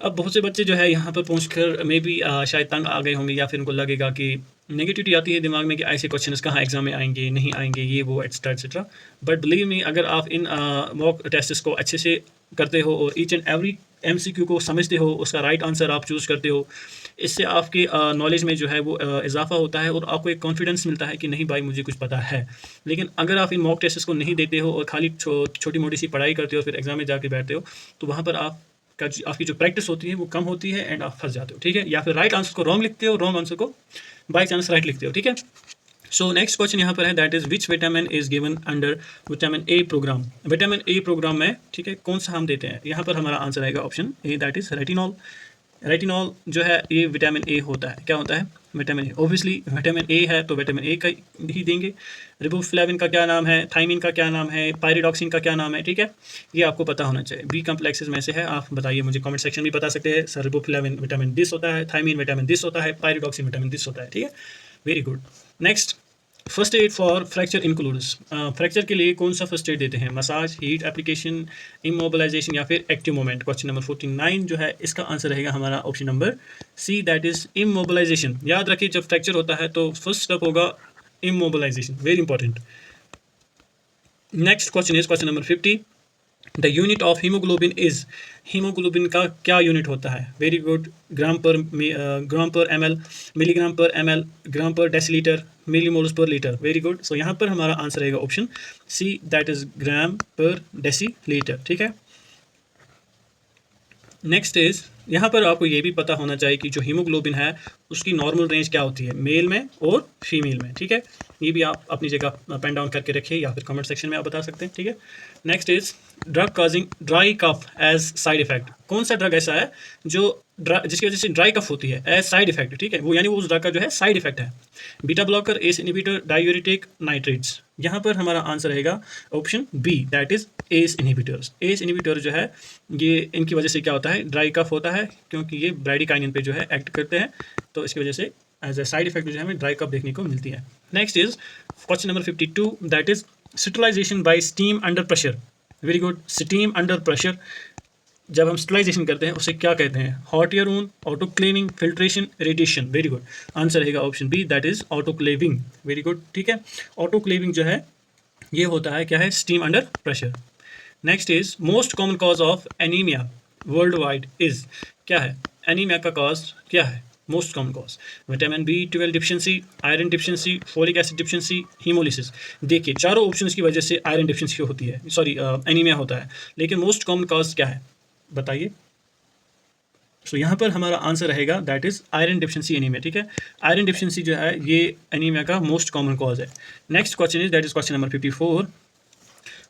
अब बहुत से बच्चे जो है यहाँ पर पहुँचकर मे बी शायद तंग आ गए होंगे या फिर उनको लगेगा कि नेगेटिविटी आती है दिमाग में कि ऐसे क्वेश्चंस कहाँ एग्जाम में आएंगे, नहीं आएंगे, ये वो etcetera etcetera. But believe me, अगर आप इन मॉक टेस्ट्स को अच्छे से करते हो और ईच एंड एवरी MCQ को समझते हो, उसका राइट आंसर आप चूज़ करते हो, इससे आपके नॉलेज में जो है वो इजाफा होता है और आपको एक कॉन्फिडेंस मिलता है कि नहीं भाई मुझे कुछ पता है। लेकिन अगर आप इन मॉक टेस्ट्स को नहीं देते हो और खाली छोटी मोटी सी पढ़ाई करते हो फिर एग्जाम में जाके बैठते हो, तो वहाँ पर आपकी जो प्रैक्टिस होती है वो कम होती है एंड आप फंस जाते हो, ठीक है। या फिर राइट आंसर को रॉन्ग लिखते हो, रॉन्ग आंसर को बाई चांस राइट लिखते हो, ठीक है। सो नेक्स्ट क्वेश्चन यहाँ पर है, that is which vitamin is given under vitamin A programme. Vitamin A programme में, ठीक है, कौन सा हम देते हैं। यहाँ पर हमारा आंसर आएगा option A, that is retinol. Retinol जो है ये विटामिन ए होता है, क्या होता है, vitamin A. Obviously vitamin A है तो विटामिन ए का ही देंगे। रिबोफ्लेविन का क्या नाम है, थाइमिन का क्या नाम है, पायरिडॉक्सिन का क्या नाम है, ठीक है। ये आपको पता होना चाहिए। बी कम्प्लेक्सेस में से है, आप बताइए मुझे कमेंट सेक्शन में बता सकते हैं सर रिबोफ्लेविन विटामिन दिस होता है, थाइमिन विटामिन दिस होता है, पायरिडॉक्सिन विटामिन दिस होता है, ठीक है। Very good. Next first aid for fracture includes, fracture के लिए कौन सा फर्स्ट एड देते हैं? मसाज, हीट एप्लीकेशन, इमोबिलाइजेशन या फिर एक्टिव मोमेंट। क्वेश्चन नंबर 49 जो है इसका आंसर रहेगा हमारा option number C, that is immobilization. याद रखिए जब फ्रैक्चर होता है तो फर्स्ट स्टेप होगा immobilization, very important. Next question is question number 50, the unit of haemoglobin is, haemoglobin का क्या यूनिट होता है? Very good, gram per M L, milligram per M L, gram per decilitre, millimoles per litre. Very good. So यहाँ पर हमारा answer रहेगा option C, that is gram per decilitre. ठीक है। नेक्स्ट इज, यहाँ पर आपको ये भी पता होना चाहिए कि जो हीमोग्लोबिन है उसकी नॉर्मल रेंज क्या होती है मेल में और फीमेल में। ठीक है, ये भी आप अपनी जगह पेन डाउन करके रखिए या फिर कमेंट सेक्शन में आप बता सकते हैं। ठीक है। Next is drug causing dry cough as side effect. कौन सा ड्रग ऐसा है जो जिसकी वजह से ड्राई कफ होती है एज साइड इफेक्ट? ठीक है, वो यानी वो उस ड्रग का जो है साइड इफेक्ट है। Beta blocker, ACE inhibitor, diuretic, nitrates. यहाँ पर हमारा आंसर रहेगा option B, that is ACE inhibitors. ACE inhibitor जो है ये इनकी वजह से क्या होता है, ड्राई कफ होता है, क्योंकि ये ब्राडिकाइनिन पे जो है एक्ट करते हैं, तो इसकी वजह से एज ए साइड इफेक्ट जो है हमें ड्राई कफ देखने को मिलती है। Next is question number 52, that is sterilization by steam under pressure. Very good, steam under pressure जब हम स्टरलाइजेशन करते हैं उसे क्या कहते हैं? Hot air room, autoclaving, filtration, radiation. Very good, answer रहेगा option B, that is autoclaving. Very good. ठीक है, ऑटोक्लेविंग जो है ये होता है क्या है, steam under pressure. Next is most common cause of anaemia world wide is, क्या है एनीमिया का कॉज क्या है? Most common cause vitamin B12 deficiency, iron deficiency, folic acid deficiency, haemolysis. देखिए चारों ऑप्शंस की वजह से आयरन डिफिशिएंसी होती है, सॉरी एनीमिया होता है, लेकिन मोस्ट कॉमन कॉज क्या है बताइए? सो यहाँ पर हमारा आंसर रहेगा that is iron deficiency anaemia. ठीक है, आयरन डिफिशिएंसी जो है ये एनीमिया का मोस्ट कॉमन कॉज है। Next question is that is question number 54,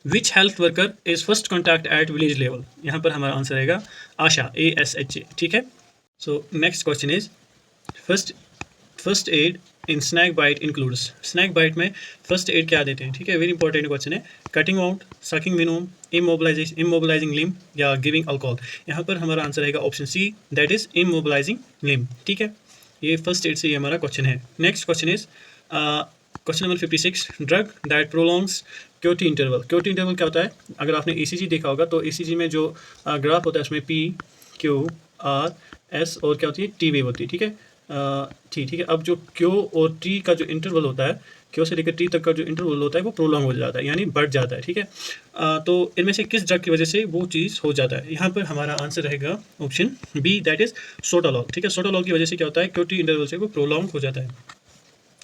which health worker is first contact at village level. यहाँ पर हमारा आंसर रहेगा आशा, ASHA। ठीक है। So next question is first aid in snake bite includes. Snake bite में first aid क्या देते हैं? ठीक है, वेरी इंपॉर्टेंट क्वेश्चन है। Cutting out, sucking venom, immobilizing limb या गिविंग अल्कोहल। यहाँ पर हमारा आंसर रहेगा option C, that is immobilizing limb. ठीक है, ये फर्स्ट एड से ये हमारा क्वेश्चन है। Next question is question number 56, drug that prolongs QT interval. QT interval क्या होता है? अगर आपने ECG देखा होगा तो ECG में जो ग्राफ होता है उसमें P, Q, R, S और क्या होती है, T वेव होती है। ठीक है, ठीक है। अब जो Q और T का जो इंटरवल होता है, Q से लेकर T तक का जो इंटरवल होता है वो प्रोलॉन्ग हो जाता है, यानी बढ़ जाता है। ठीक है, तो इनमें से किस ड्रग की वजह से वो चीज़ हो जाता है? यहाँ पर हमारा आंसर रहेगा ऑप्शन बी, दैट इज सोटालॉल। ठीक है, सोटालॉल की वजह से क्या होता है, QT इंटरवल से वो प्रोलॉन्ग हो जाता है।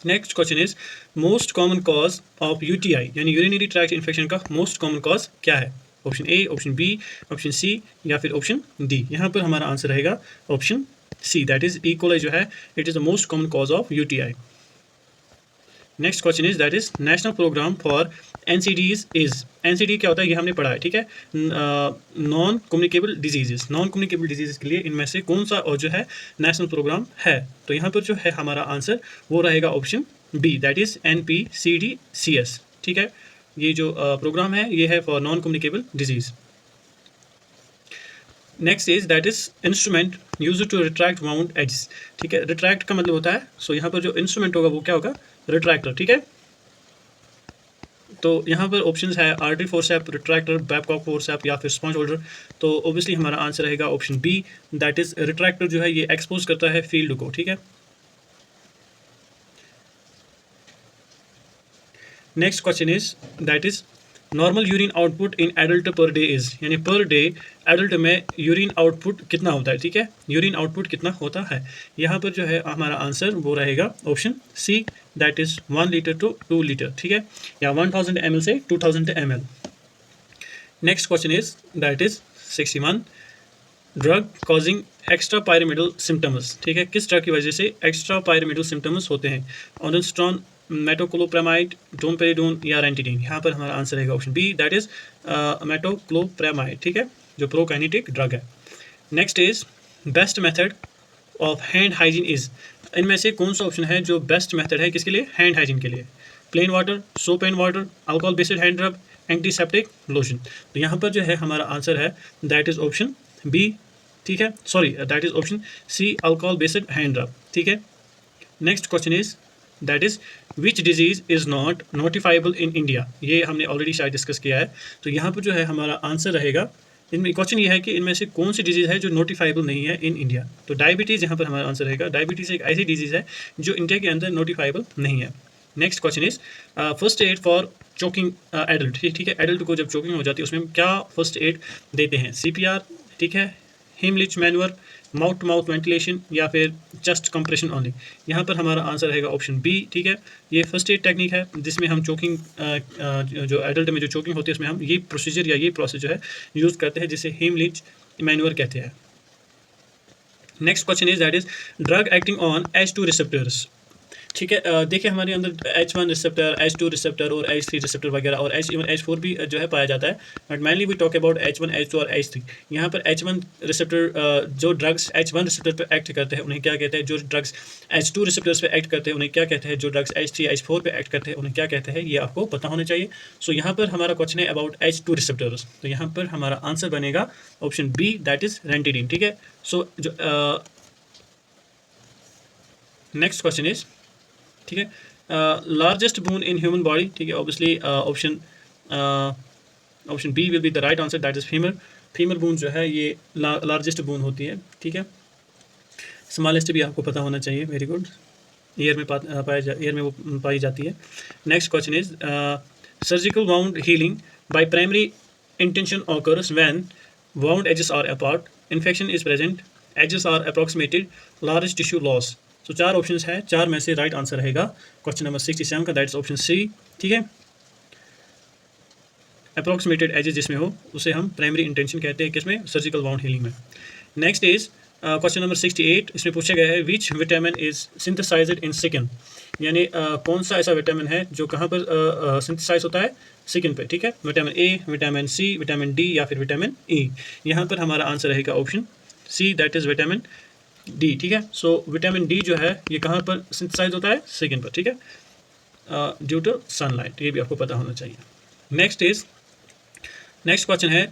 Next question is most common cause of UTI यानी यूरिनरी ट्रैक्ट इन्फेक्शन का मोस्ट कॉमन कॉज क्या है? Option A, option B, option C या फिर ऑप्शन डी। यहाँ पर हमारा आंसर रहेगा option C, that is E. coli जो है it is the most common cause of UTI। Next question is that is national programme for NCDs इज। NCD क्या होता है ये हमने पढ़ा है। ठीक है, non communicable diseases. Non communicable diseases के लिए इनमें से कौन सा और जो है नेशनल प्रोग्राम है? तो यहाँ पर जो है हमारा आंसर वो रहेगा option B, that is NPCDCS। ठीक है, ये जो प्रोग्राम है ये है for non communicable disease. Next is that is instrument use to retract wound edges. ठीक है, रिट्रैक्ट का मतलब होता है, सो यहाँ पर जो इंस्ट्रूमेंट होगा वो क्या होगा, रिट्रैक्टर। ठीक है, तो यहाँ पर ऑप्शंस है artery forceps, retractor, Babcock forceps या फिर स्पॉन्ज होल्डर। तो ऑब्वियसली हमारा आंसर रहेगा option B, that is retractor जो है ये एक्सपोज करता है फील्ड को। ठीक है, next question is that is normal urine output in adult per day is, यानी पर डे एडल्ट में यूरिन आउटपुट कितना होता है? ठीक है, यूरिन आउटपुट कितना होता है? यहाँ पर जो है हमारा आंसर वो रहेगा option C, that is 1 litre to 2 litre. ठीक है, या 1000 ml से 2000 ml। Next question is that is 61, drug causing extra pyramidal symptoms. ठीक है, किस ड्रग की वजह से एक्स्ट्रा पायरामिडल सिम्टम्स होते हैं? ऑनस्ट्रॉन, मेटोक्लोप्रामाइड, डोमपेरिडोन या रेंटिडीन। यहाँ पर हमारा आंसर रहेगा option B, that is metoclopramide. ठीक है, जो प्रोकाइनेटिक ड्रग है। Next is best method of hand hygiene is. इनमें से कौन सा ऑप्शन है जो बेस्ट मेथड है किसके लिए? हैंड हाइजीन के लिए। Plain water, soap and water, alcohol based hand रब, एंटीसेप्टिक लोशन। तो यहाँ पर जो है हमारा आंसर है दैट इज ऑप्शन बी। ठीक है, sorry that is option C, alcohol based hand rub. ठीक है, next question is that is which disease is not notifiable in India. ये हमने ऑलरेडी शायद डिस्कस किया है। तो यहाँ पर जो है हमारा आंसर रहेगा, इनमें क्वेश्चन ये है कि इनमें से कौन सी डिजीज़ है जो नोटिफाइबल नहीं है इन इंडिया। तो डायबिटीज़ यहाँ पर हमारा आंसर रहेगा। डायबिटीज़ एक ऐसी डिजीज़ है जो इंडिया के अंदर नोटिफाइबल नहीं है। Next question is first aid for choking adult. ठीक है, एडल्ट को जब चोकिंग हो जाती है उसमें हम क्या फर्स्ट एड देते हैं? CPR, ठीक है, Heimlich manoeuvre, mouth to mouth ventilation, या फिर चेस्ट कंप्रेशन ओनली। यहाँ पर हमारा आंसर रहेगा ऑप्शन बी। ठीक है, ये फर्स्ट एड टेक्निक है जिसमें हम चोकिंग जो एडल्ट में जो चोकिंग होती है उसमें हम ये प्रोसीजर या ये प्रोसेस जो है यूज़ करते हैं, जिसे हेमलिच मैनुअर कहते हैं। Next question is that is drug acting on H2 receptors. ठीक है, देखिए हमारे अंदर H1 रिसेप्टर, H2 रिसेप्टर और H3 रिसेप्टर वगैरह और इवन H4 भी जो है पाया जाता है, but mainly we talk about H1, H2 और H3। यहाँ पर H1 रिसेप्टर जो ड्रग्स H1 रिसेप्टर पर एक्ट करते हैं उन्हें क्या कहते हैं? जो ड्रग्स H2 रिसेप्टर्स पे एक्ट करते हैं उन्हें क्या कहते हैं? जो ड्रग्स H3, H4 पे एक्ट करते हैं उन्हें क्या कहते हैं? ये आपको पता होना चाहिए। सो यहाँ पर हमारा क्वेश्चन है अबाउट H2 रिसेप्टर्स, तो यहाँ पर हमारा आंसर बनेगा option B, that is ranitidine. ठीक है, सो जो नेक्स्ट क्वेश्चन इज, ठीक है, largest bone in human body. ठीक है, obviously option B will be the right answer, that is femur. Femur bone जो है ये लार्जेस्ट बोन होती है। ठीक है, स्मॉलेस्ट भी आपको पता होना चाहिए। वेरी गुड, ईयर में ईयर में वो पाई जाती है। Next question is surgical wound healing by primary intention occurs when wound edges are apart, infection is present, edges are approximated, large tissue loss. तो चार ऑप्शंस है, चार में से राइट आंसर रहेगा क्वेश्चन नंबर 67 का, दैट इज ऑप्शन सी। ठीक है, अप्रॉक्सीमेटेड एजेस जिसमें हो उसे हम प्राइमरी इंटेंशन कहते हैं, किसमें? सर्जिकल वाउंड हीलिंग में। नेक्स्ट इज क्वेश्चन नंबर 68, इसमें पूछा गया है which vitamin is synthesised in skin, यानी कौन सा ऐसा विटामिन है जो कहाँ पर सिंथेसाइज होता है? स्किन पे। ठीक है, vitamin A, vitamin C, vitamin D या फिर विटामिन ई। यहाँ पर हमारा आंसर रहेगा option C, that is vitamin D. ठीक है, सो विटामिन डी जो है ये कहाँ पर सिंथेसाइज होता है? स्किन पर। ठीक है, ड्यू टू सनलाइट, ये भी आपको पता होना चाहिए। नेक्स्ट क्वेश्चन है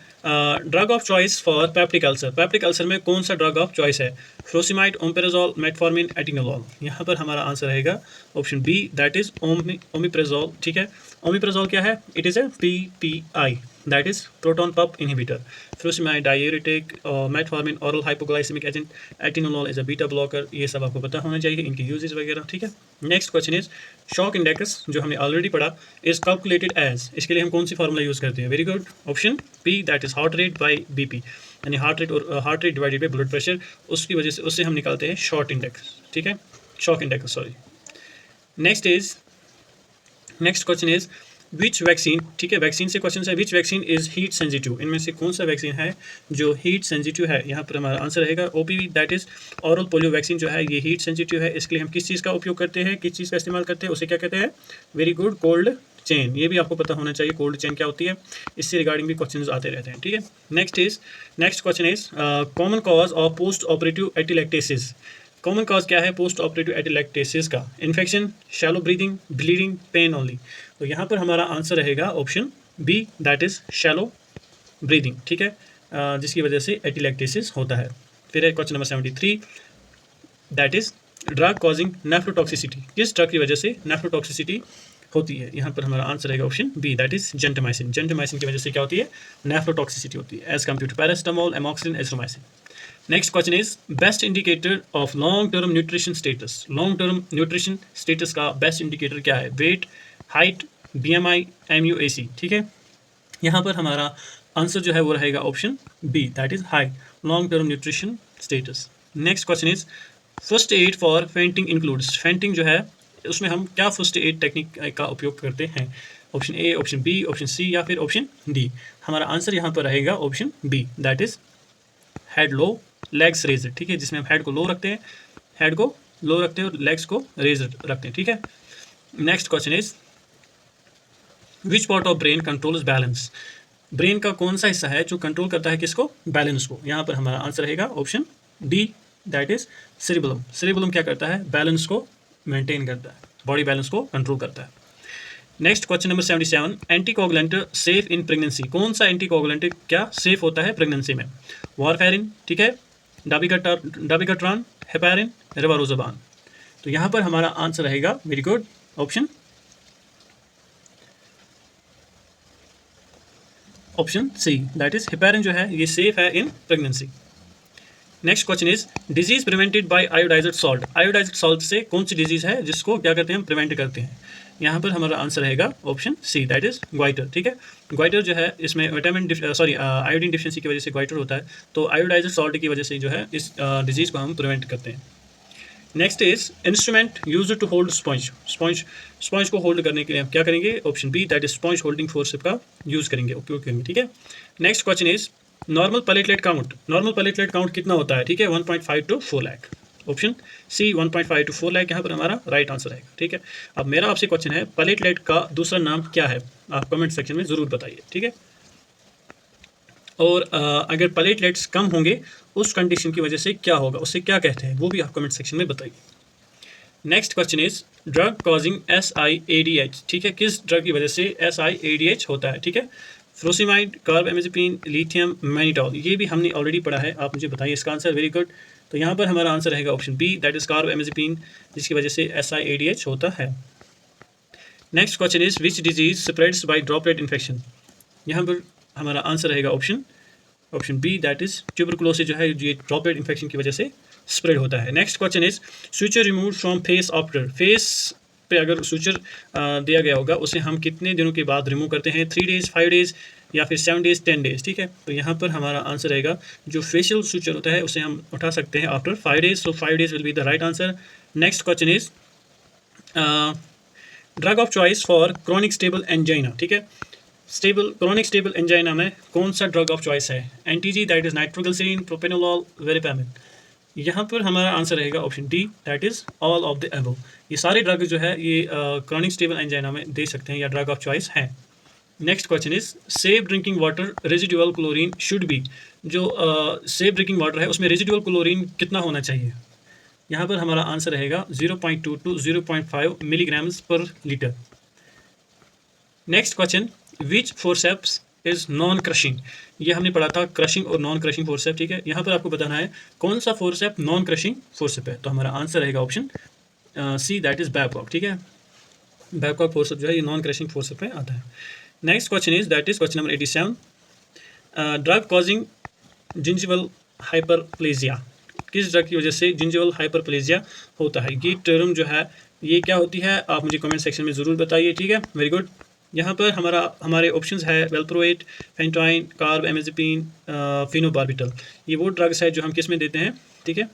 drug of choice for peptic ulcer. Peptic ulcer में कौन सा ड्रग ऑफ चॉइस है? Furosemide, omeprazole, metformin, atenolol. यहाँ पर हमारा आंसर रहेगा option B, that is omeprazole. ठीक है, ओमेप्राजोल क्या है? It is a PPI, that is proton pump inhibitor. Furosemide diuretic, metformin oral hypoglycaemic agent, atenolol is a beta blocker. ये सब आपको पता होना चाहिए, इनके यूजेस वगैरह। ठीक है, next question is shock index, जो हमने ऑलरेडी पढ़ा, इज कैलकुलेटेड एज। इसके लिए हम कौन सी फार्मूला यूज़ करते हैं? Very good, option B, that is heart rate by BP, यानी हार्ट रेट और heart rate divided by blood pressure, उसकी वजह से उससे हम निकालते हैं शॉक इंडेक्स। ठीक है, shock index, sorry. Next question is which vaccine. ठीक है, वैक्सीन से क्वेश्चन है, विच वैक्सीन इज हीट सेंसिटिव। इनमें से कौन सा वैक्सीन है जो हीट सेंसिटिव है? यहाँ पर हमारा आंसर रहेगा OPV, that is oral polio vaccine जो है ये हीट सेंसिटिव है। इसके लिए हम किस चीज़ का उपयोग करते हैं, किस चीज़ का इस्तेमाल करते हैं, उसे क्या कहते हैं? Very good, cold chain. ये भी आपको पता होना चाहिए कोल्ड चेन क्या होती है, इससे रिगार्डिंग भी क्वेश्चंस आते रहते हैं। ठीक है, next question is common cause of post operative atelectasis. Common cause क्या है पोस्ट ऑपरेटिव एटिलेक्टेसिस का? Infection, shallow breathing, bleeding, pain only. तो यहाँ पर हमारा आंसर रहेगा option B, that is shallow breathing. ठीक है, जिसकी वजह से एटिलेक्टेसिस होता है। फिर है question number 73, that is drug causing nephrotoxicity. किस ड्रग की वजह से नेफ्रोटॉक्सिसिटी होती है? यहाँ पर हमारा आंसर रहेगा option B, that is gentamicin. Gentamicin की वजह से क्या होती है? नेफ्रोटॉक्सिसिटी होती है, as compared to paracetamol, amoxicillin, azithromycin. Next question is best indicator of long term nutrition status. Long term nutrition status का बेस्ट इंडिकेटर क्या है? Weight, height, BMI, MUAC। ठीक है, यहाँ पर हमारा आंसर जो है वो रहेगा option B, that is height, long term nutrition status. Next question is first aid for fainting includes. Fainting जो है उसमें हम क्या फर्स्ट एड टेक्निक का उपयोग करते हैं? Option A, option B, option C या फिर ऑप्शन डी। हमारा आंसर यहाँ पर रहेगा option B, that is head low, legs raised. ठीक है, जिसमें हम हेड को लो रखते हैं, हेड को लो रखते हैं और लेग्स को रेज्ड रखते हैं। ठीक है, next question is which part of brain controls balance. Brain का कौन सा हिस्सा है जो कंट्रोल करता है किसको? बैलेंस को। यहाँ पर हमारा आंसर रहेगा option D, that is cerebellum. Cerebellum क्या करता है? बैलेंस को मेंटेन करता है, बॉडी बैलेंस को कंट्रोल करता है। Next question number 77, anticoagulant safe in pregnancy. कौन सा एंटीकोगुलेंट क्या सेफ होता है प्रेगनेंसी में? वारफेरिन, ठीक है, डाबिगाट्रॉन, हेपारिन, रिवारोज़ाबान। तो यहाँ पर हमारा आंसर रहेगा very good option C, that is heparin जो है ये सेफ है in pregnancy. Next question is disease prevented by iodised salt. Iodised salt से कौन सी डिजीज है जिसको क्या करते हैं हम प्रिवेंट करते हैं। यहाँ पर हमारा आंसर रहेगा option C, that is goitre. ठीक है, ग्वाइटर जो है इसमें विटामिन आयोडीन डिफिशिएंसी की वजह से ग्वाइटर होता है, तो आयोडाइज्ड सॉल्ट की वजह से जो है इस डिजीज को हम प्रिवेंट करते हैं। Next is instrument use to hold sponge. Sponge को होल्ड करने के लिए हम क्या करेंगे, option B, that is sponge holding forcep का यूज करेंगे, उपयोग करेंगे। ठीक है, next question is normal platelet count. Normal platelet count कितना होता है, ठीक है, 1.5 to 4 lakh. Option C 1.5 to 4 lakh यहाँ पर हमारा राइट आंसर आएगा। ठीक है, अब मेरा आपसे क्वेश्चन है प्लेटलेट का दूसरा नाम क्या है, आप कमेंट सेक्शन में ज़रूर बताइए। ठीक है, और अगर प्लेटलेट्स कम होंगे उस कंडीशन की वजह से क्या होगा, उससे क्या कहते हैं, वो भी आप कमेंट सेक्शन में बताइए। Next question is drug causing SIADH। ठीक है, किस ड्रग की वजह से SIADH होता है। ठीक है, फ्रोसिमाइड, कार्बेमेज़ेपिन, लिथियम, मैनिटॉल, ये भी हमने ऑलरेडी पढ़ा है, आप मुझे बताइए इसका आंसर। वेरी गुड, तो यहाँ पर हमारा आंसर रहेगा option B, that is carbamazepine, जिसकी वजह से SIADH होता है। Next question is which disease spreads by droplet infection. यहाँ पर हमारा आंसर रहेगा option B, that is tuberculosis जो है ये ड्रॉपलेट इन्फेक्शन की वजह से स्प्रेड होता है। Next question is suture remove from face after. Face पे अगर सुचर दिया गया होगा उसे हम कितने दिनों के बाद रिमूव करते हैं, 3 डेज, 5 डेज या फिर 7 डेज, 10 डेज। ठीक है, तो यहाँ पर हमारा आंसर रहेगा जो फेशियल सुचर होता है उसे हम उठा सकते हैं after 5 days, so 5 days will be the right answer. Next question is drug of choice for chronic stable angina. ठीक है, क्रॉनिक स्टेबल एंजाइना में कौन सा ड्रग ऑफ चॉइस है, एंटीजी, दैट इज नाइट्रोग्लिसरीन, प्रोपेनोलॉल, वेरिपेमिन। यहाँ पर हमारा आंसर रहेगा option D, that is all of the above. ये सारे ड्रग जो है ये क्रॉनिक स्टेबल एंजाइना में दे सकते हैं या ड्रग ऑफ चॉइस हैं। Next question is safe drinking water residual chlorine should be. जो सेफ ड्रिंकिंग वाटर है उसमें रेजिडुअल क्लोरीन कितना होना चाहिए, यहाँ पर हमारा आंसर रहेगा 0.2 to 0.5 मिलीग्राम्स पर litre. Next question which forceps is non crushing. ये हमने पढ़ा था क्रशिंग और नॉन क्रशिंग फोर्सेप। ठीक है, यहाँ पर आपको बताना है कौन सा फोर्सेप नॉन क्रशिंग फोर्सेप है, तो हमारा आंसर रहेगा option C, that is Babcock. ठीक है, बैबकॉक फोर्सेप जो है ये नॉन क्रशिंग फोर्सेप में आता है। Next question is that is question number 87 drug causing gingival hyperplasia. किस ड्रग की वजह से जिंजिवल हाइपरप्लेजिया होता है, ये टर्म जो है ये क्या होती है, आप मुझे कमेंट सेक्शन में ज़रूर बताइए। ठीक है, वेरी गुड। यहाँ पर हमारे ऑप्शंस है वेल्प्रोएट, फेंटाइन, कार्बेमेज़ेपिन, फिनोबार्बिटल। ये वो ड्रग्स है जो हम किस में देते हैं, ठीक है,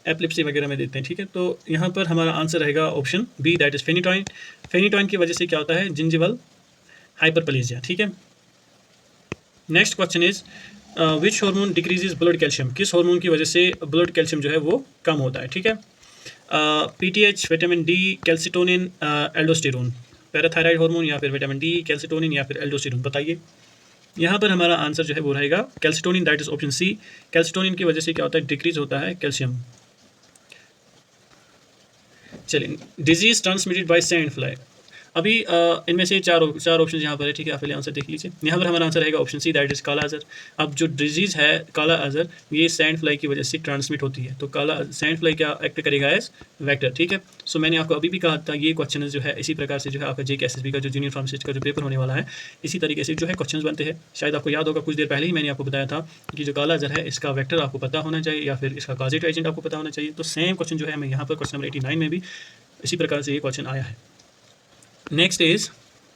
एपिलेप्सी वगैरह में देते हैं। ठीक है, तो यहाँ पर हमारा आंसर रहेगा option B, that is phenytoin. Phenytoin की वजह से क्या होता है, जिंजिवल हाइपरप्लेजिया। ठीक है, next question is which hormone decreases blood calcium. किस हार्मोन की वजह से ब्लड कैल्शियम जो है वो कम होता है। ठीक है, PTH, vitamin D, calcitonin, aldosterone, parathyroid hormone या फिर विटामिन डी, कैल्सिटोनिन या फिर एल्डोस्टेरोन, बताइए। यहाँ पर हमारा आंसर जो है वो रहेगा calcitonin, that is option C. Calcitonin की वजह से क्या होता है, डिक्रीज होता है कैल्शियम। चलिए, disease transmitted bye sand fly. अभी इनमें से चार ऑप्शन यहाँ पर है। ठीक है, आप पहले आंसर देख लीजिए। यहाँ पर हमारा आंसर रहेगा ऑप्शन सी, दैट इज काला अजहर। अब जो डिजीज़ है काला अजहर ये सैंड फ्लाई की वजह से ट्रांसमिट होती है, तो काला सैंड फ्लाई क्या एक्ट करेगा एज वेक्टर। ठीक है, सो मैंने आपको अभी भी कहा था ये क्वेश्चन जो है इसी प्रकार से जो है आपका JK SSB का जो जूनियर फार्मासिस्ट का जो पेपर होने वाला है इसी तरीके से जो है क्वेश्चन बनते हैं। शायद आपको याद होगा कुछ देर पहले ही मैंने आपको बताया था कि जो काला अजहर है इसका वेक्टर आपको पता होना चाहिए या फिर इसका कॉजेटिव एजेंट आपको पता होना चाहिए। तो सेम क्वेश्चन जो है हमें यहाँ पर क्वेश्चन नंबर 89 में भी इसी प्रकार से ये क्वेश्चन आया है। Next is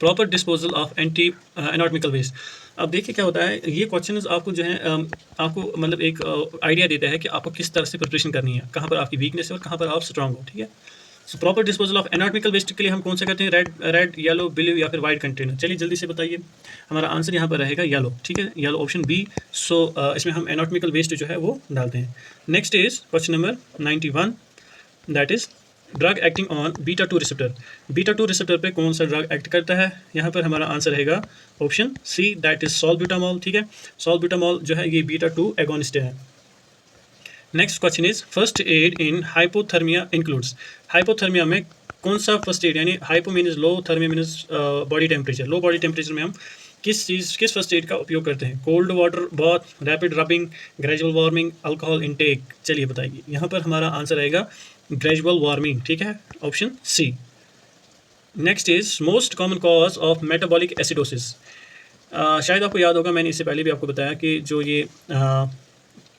proper disposal of anti anatomical waste. अब देखिए क्या होता है, ये क्वेश्चन आपको जो है आपको मतलब एक आइडिया देता है कि आपको किस तरह से प्रिपरेशन करनी है, कहाँ पर आपकी वीकनेस है और कहाँ पर आप स्ट्रांग हो। ठीक है, so proper disposal of anatomical waste के लिए हम कौन सा करते हैं, रेड, येलो, ब्लू या फिर वाइट कंटेनर। चलिए जल्दी से बताइए, हमारा आंसर यहाँ पर रहेगा येलो। ठीक है, येलो ऑप्शन बी। सो इसमें हम एनाटॉमिकल वेस्ट जो है वो डालते हैं। Next is question number 91, that is drug acting on beta 2 receptor. Beta 2 receptor पे कौन सा ड्रग एक्ट करता है, यहाँ पर हमारा आंसर रहेगा option C, that is salbutamol. ठीक है, सॉल्ब्यूटामॉल जो है ये बीटा 2 एगोनिस्ट है। Next question is first aid in hypothermia includes. Hypothermia में कौन सा फर्स्ट एड, यानी hypo means low, thermia means body temperature. Low body temperature में हम किस फर्स्ट एड का उपयोग करते हैं, cold water bath, rapid rubbing, gradual warming, alcohol intake. चलिए बताइए, यहाँ पर हमारा आंसर रहेगा ग्रेजुअल वार्मिंग, ठीक है, option C. Next is most common cause of metabolic acidosis. शायद आपको याद होगा, मैंने इससे पहले भी आपको बताया कि जो ये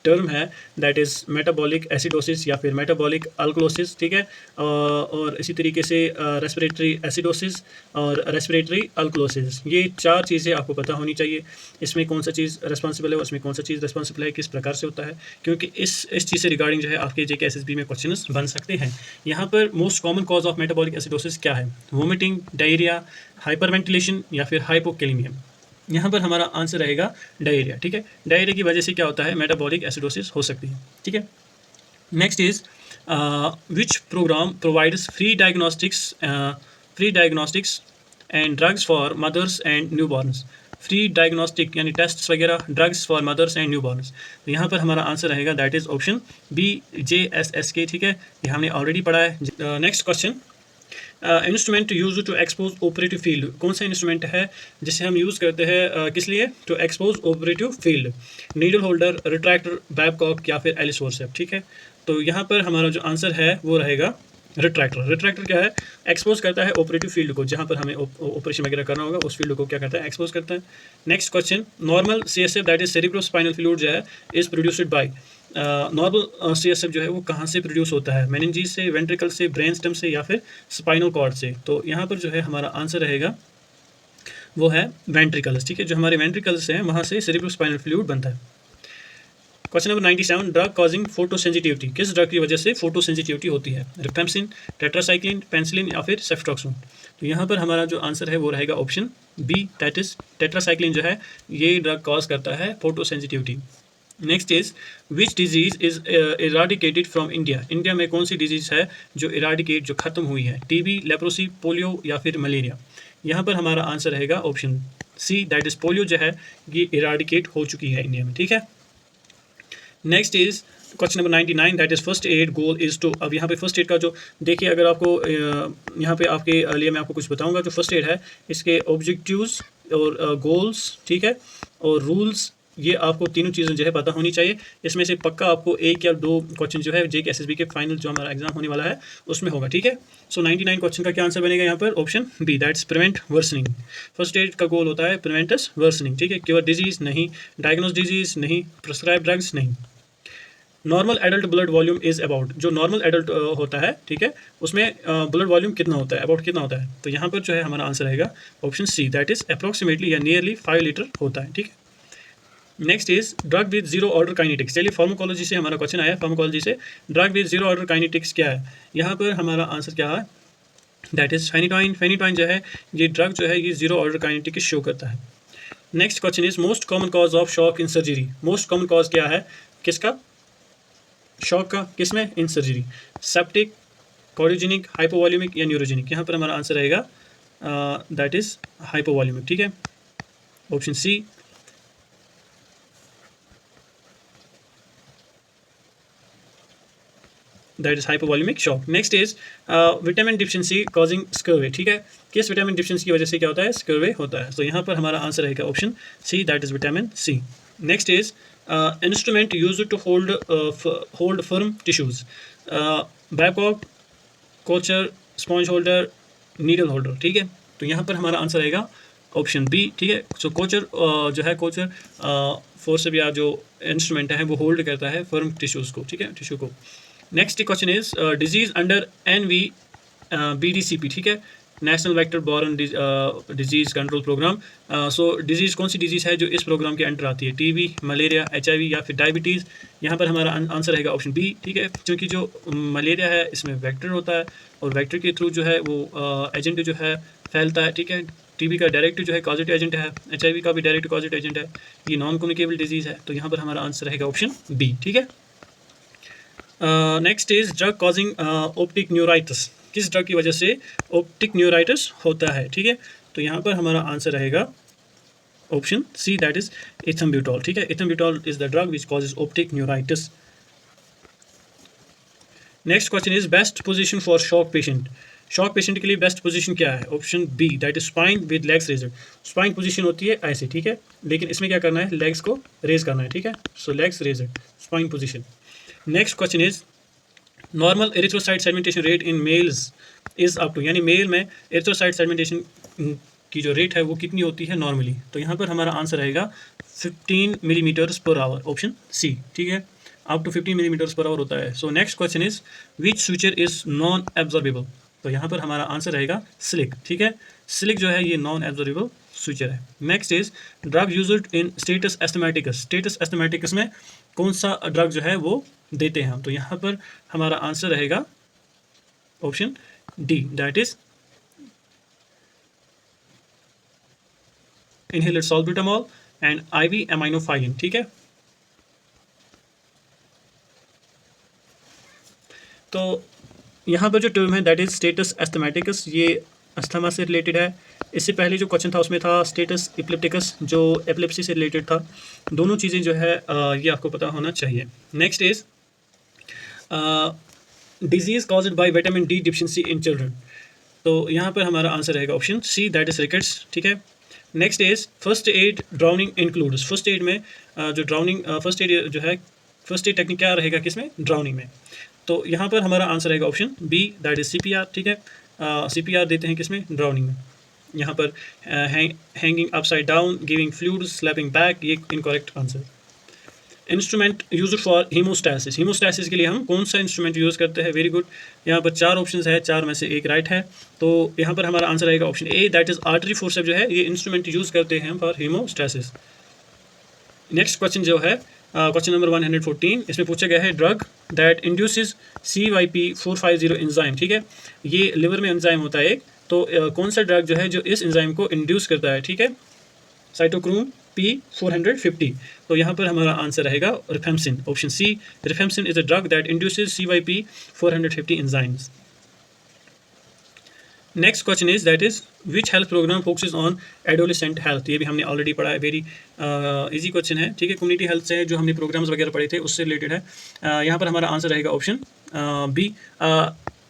टर्म है दैट इज़ मेटाबॉलिक एसिडोसिस या फिर मेटाबॉलिक अल्कलोसिस, ठीक है, और इसी तरीके से रेस्पिरेटरी एसिडोसिस और रेस्पिरेटरी अल्कलोसिस, ये चार चीज़ें आपको पता होनी चाहिए। इसमें कौन सा चीज़ रिस्पॉन्सिबल है, उसमें कौन सा चीज़ रिस्पॉन्सिबल है, किस प्रकार से होता है, क्योंकि इस चीज़ से रिगार्डिंग जो है आपके जेके एसएसबी में क्वेश्चन बन सकते हैं। यहाँ पर most common cause of metabolic acidosis क्या है? वोमिटिंग, डायरिया, हाइपरवेंटिलेशन या फिर हाइपोकेलेमिया। यहाँ पर हमारा आंसर रहेगा डायरिया, ठीक है। डायरिया की वजह से क्या होता है? मेटाबॉलिक एसिडोसिस हो सकती है, ठीक है। Next is which programme provides free diagnostics and drugs for mothers and newborns. Free diagnostic यानी टेस्ट वगैरह, drugs for mothers and newborns. तो यहाँ पर हमारा आंसर रहेगा that is option B, JSSK, ठीक है, ये हमने ऑलरेडी पढ़ा है। Next question, instrument use to expose operative field. कौन सा इंस्ट्रूमेंट है जिसे हम यूज़ करते हैं किस लिए? To expose operative field. Needle holder, retractor, Babcock या फिर एलिस फोर्सेप्स, ठीक है। तो यहाँ पर हमारा जो आंसर है वो रहेगा रिट्रैक्टर। रिट्रैक्टर क्या है? एक्सपोज करता है ऑपरेटिव फील्ड को, जहाँ पर हमें ऑपरेशन वगैरह करना होगा उस फील्ड को क्या करता है? एक्सपोज करता है। Next question, normal CSF that is cerebrospinal fluid जो है is produced by. Normal CSF जो है वो कहाँ से प्रोड्यूस होता है? मेनिंजीज से, वेंट्रिकल से, ब्रेन स्टेम से या फिर स्पाइनल कॉर्ड से। तो यहाँ पर जो है हमारा आंसर रहेगा वो है वेंट्रिकल्स, ठीक है। जो हमारे वेंट्रिकल्स हैं वहाँ से सेरिब्रोस्पाइनल फ्लूइड बनता है। Question number 97, drug causing photosensitivity. किस ड्रग की वजह से फोटोसेंसिटिविटी होती है? रिफेम्सिन, टेट्रासाइक्लिन, पेनिसिलिन या फिर सेफ्ट्रॉक्सोन। तो यहाँ पर हमारा जो आंसर है वो रहेगा option B, that is tetracycline जो है ये ड्रग कॉज करता है photosensitivity. Next is which disease is eradicated from India. India में कौन सी डिजीज है जो इराडिकेट, जो खत्म हुई है? TB, लेप्रोसी, पोलियो या फिर मलेरिया। यहाँ पर हमारा आंसर रहेगा option C, that is polio जो है ये इराडिकेट हो चुकी है इंडिया में, ठीक है। Next is question number 99, that is first aid goal is to. अब यहाँ पे फर्स्ट एड का जो देखिए, अगर आपको यहाँ पे आपके लिए मैं आपको कुछ बताऊंगा, जो फर्स्ट एड है इसके ऑब्जेक्टिव्स और गोल्स, ठीक है, और रूल्स, ये आपको तीनों चीज़ें जो है पता होनी चाहिए। इसमें से पक्का आपको 1 या 2 क्वेश्चन जो है जेके एसएसबी के फाइनल जो हमारा एग्जाम होने वाला है उसमें होगा, ठीक है। सो 99 क्वेश्चन का क्या आंसर बनेगा यहाँ पर? Option B, that's prevent worsening. First aid का गोल होता है प्रिवेंटस वर्सनिंग, ठीक है। क्योर डिजीज नहीं, डायग्नोज डिजीज नहीं, प्रिस्क्राइब ड्रग्स नहीं। Normal adult blood volume is about. जो नॉर्मल एडल्ट होता है, ठीक है, उसमें ब्लड वॉल्यूम कितना होता है, अबाउट कितना होता है? तो यहाँ पर जो है हमारा आंसर रहेगा option C, that is approximately या नियरली 5 लीटर होता है, ठीक है। Next is drug with zero order kinetics. चलिए फार्माकोलॉजी से हमारा क्वेश्चन आया, फार्माकोलॉजी से drug with zero order kinetics क्या है? यहाँ पर हमारा आंसर क्या है? That is phenytoin. फेनिटॉइन जो है ये ड्रग जो है ये जीरो ऑर्डर काइनेटिक्स शो करता है। Next question is most common cause of shock in surgery. Most common cause क्या है किसका? शॉक का, किसमें? In surgery. Septic, cardiogenic, hypovolaemic या न्यूरोजेनिक। यहाँ पर हमारा आंसर रहेगा दैट इज हाइपोवॉल्यूमिक, ठीक है, option C. That is hypovolaemic shock. Next is vitamin deficiency causing scurvy, ठीक है। किस विटामिन डिफिशिएंसी की वजह से क्या होता है? स्कर्वे होता है। तो यहाँ पर हमारा आंसर रहेगा option C, that is vitamin C. Next is instrument use to hold firm tissues. Babcock, Kocher, sponge holder, needle holder, ठीक है। तो यहाँ पर हमारा आंसर रहेगा ऑप्शन बी, ठीक है। सो कोचर जो है, कोचर फोर्स या जो इंस्ट्रूमेंट है वो होल्ड करता है फर्म टिश्यूज़ को, ठीक है, टिश्यू को। Next question is disease under NVBDCP, ठीक है, national vector borne disease control programme. So disease कौन सी डिजीज़ है जो इस प्रोग्राम के अंडर आती है? TB, मलेरिया, HIV या फिर डायबिटीज़। यहाँ पर हमारा आंसर रहेगा ऑप्शन बी, ठीक है, क्योंकि जो मलेरिया है इसमें वेक्टर होता है और वेक्टर के थ्रू जो है वो एजेंट जो है फैलता है, ठीक है। TB का डायरेक्ट जो है कॉजेटिव एजेंट है, HIV का भी डायरेक्ट कॉजेटिव एजेंट है, ये नॉन कम्युनिकेबल डिजीज़ है। तो यहाँ पर हमारा आंसर रहेगा ऑप्शन बी, ठीक है। Next is drug causing optic neuritis. किस ड्रग की वजह से ऑप्टिक न्यूराइटिस होता है, ठीक है। तो यहाँ पर हमारा आंसर रहेगा option C, that is ethambutol, ठीक है। Ethambutol is the drug which causes optic neuritis. Next question is best position for shock patient. Shock patient के लिए बेस्ट पोजीशन क्या है? Option B, that is spine with legs raised. Spine position होती है ऐसे, ठीक है, लेकिन इसमें क्या करना है? लेग्स को रेज करना है, ठीक है। So legs raised, spine position. Next question is normal erythrocyte segmentation rate in males is up to, यानी मेल में एरिथ्रोसाइट सेगमेंटेशन की जो रेट है वो कितनी होती है नॉर्मली। तो यहाँ पर हमारा आंसर रहेगा 15 millimetres per our, option C, ठीक है, up to 15 millimetres per hour होता है। So next question is which suture is non absorbable. तो यहाँ पर हमारा आंसर रहेगा स्लिक, ठीक है, स्लिक जो है ये नॉन एब्जॉर्बेबल स्विचर है। Next is drug used in status एस्थमेटिकस। Status एस्थमेटिकस में कौन सा ड्रग जो है वो देते हैं हम। तो यहाँ पर हमारा आंसर रहेगा option D, that is inhaler salbutamol and IV aminophylline, ठीक है। तो यहाँ पर जो टर्म है दैट इज स्टेटस एस्थमेटिकस, ये अस्थमा से रिलेटेड है। इससे पहले जो क्वेश्चन था उसमें था स्टेटस इपिलेप्टिकस जो एपिलेप्सी से रिलेटेड था। दोनों चीज़ें जो है ये आपको पता होना चाहिए। Next is disease caused by vitamin D deficiency in children. तो यहाँ पर हमारा आंसर रहेगा option C, that is rickets, ठीक है। Next is first aid drowning includes. First aid में जो ड्राउनिंग फर्स्ट एड जो है, फर्स्ट एड टेक्निक क्या रहेगा किसमें, ड्राउनिंग में। तो यहाँ पर हमारा आंसर रहेगा option B, that is CPR, ठीक है। CPR देते हैं किसमें, ड्राउनिंग में। यहाँ पर hanging upside down, giving fluids, slapping back, ये incorrect answer. Instrument use for haemostasis. Haemostasis के लिए हम कौन सा इंस्ट्रूमेंट यूज़ करते हैं, वेरी गुड। यहाँ पर 4 ऑप्शंस है, 4 में से एक राइट है। तो यहाँ पर हमारा आंसर रहेगा option A, that is artery forceps जो है ये इंस्ट्रूमेंट यूज़ करते हैं हम फॉर हीमोस्टैसिस। नेक्स्ट क्वेश्चन जो है क्वेश्चन नंबर 114, इसमें पूछा गया है drug that induces CYP450 enzyme, ठीक है। ये लिवर में एंजाइम होता है एक, तो कौन सा ड्रग जो है जो इस एंजाइम को इंड्यूस करता है, ठीक है, साइटोक्रोम P450। तो यहाँ पर हमारा आंसर रहेगा rifampicin, option C, rifampicin is a drug that induces CYP450 enzymes. Next question is that is which health programme focuses on adolescent health. ये भी हमने ऑलरेडी पढ़ा है, वेरी इजी क्वेश्चन है, ठीक है। कम्युनिटी हेल्थ से जो हमने प्रोग्राम्स वगैरह पढ़े थे उससे रिलेटेड है। यहाँ पर हमारा आंसर रहेगा option B.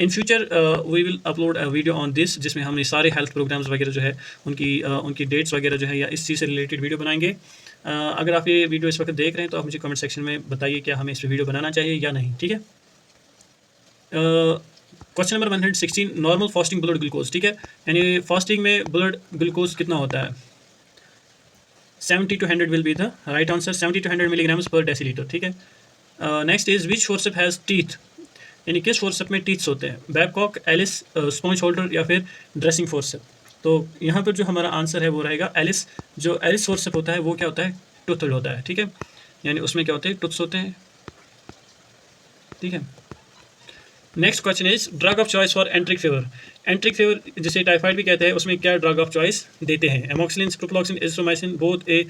In future we will upload a video on this, जिसमें हमने सारे हेल्थ प्रोग्राम्स वगैरह जो है उनकी डेट्स वगैरह जो है या इस चीज़ से रिलेटेड वीडियो बनाएंगे। अगर आप ये वीडियो इस वक्त देख रहे हैं तो आप मुझे कमेंट सेक्शन में बताइए क्या हमें इस पर वीडियो बनाना चाहिए या नहीं, ठीक है। Question number 116, normal fasting blood glucose, ठीक है, यानी फास्टिंग में ब्लड ग्लूकोज कितना होता है, 70 to 100 will be the right answer, 70 to 100 milligrams per decilitre, ठीक है। Next is which forcep has teeth, यानी किस फोर्सेप में टीथ्स होते हैं, बैबकॉक, एलिस, स्पॉन्ज होल्डर या फिर ड्रेसिंग फोर्सेप। तो यहाँ पर जो हमारा आंसर है वो रहेगा एलिस। जो एलिस फोर्सेप होता है वो क्या होता है, टूथड होता है, ठीक है, यानी उसमें क्या होते हैं, टूथ्स होते हैं, ठीक है। Next question is drug of choice for एंट्रिक fever. एंट्रिक fever जिसे टाइफाइड भी कहते हैं उसमें क्या ड्रग ऑफ चॉइस देते हैं, amoxicillin, ciprofloxacin, azithromycin, both A,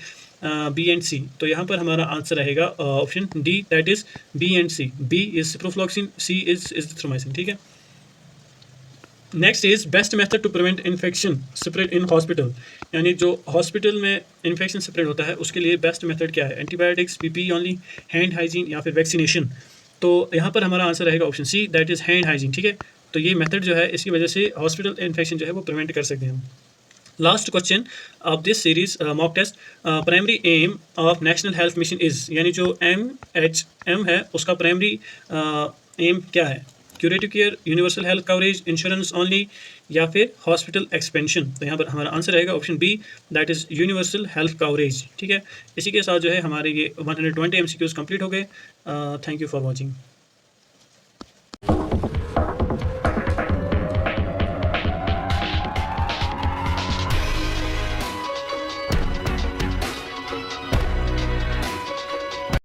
B and C। तो यहाँ पर हमारा आंसर रहेगा option D, that is B and C। B is ciprofloxacin, C is azithromycin, ठीक है। Next is best method to prevent infection spread in hospital, यानी जो hospital में इन्फेक्शन स्प्रेड होता है उसके लिए बेस्ट मेथड क्या है, antibiotics, PPE only, hand hygiene या फिर वैक्सीनेशन। तो यहाँ पर हमारा आंसर रहेगा option C, that is hand hygiene, ठीक है। तो ये मेथड जो है इसकी वजह से हॉस्पिटल इन्फेक्शन जो है वो प्रिवेंट कर सकते हैं हम। Last question of this series mock test, primary aim of national health mission is, यानी जो MHM है उसका प्राइमरी एम क्या है, curative care, universal health coverage, insurance only या फिर हॉस्पिटल एक्सपेंशन। तो यहाँ पर हमारा आंसर रहेगा option B, that is universal health coverage, ठीक है। इसी के साथ जो है हमारे ये 120 MCQs कंप्लीट हो गए। Thank you for watching.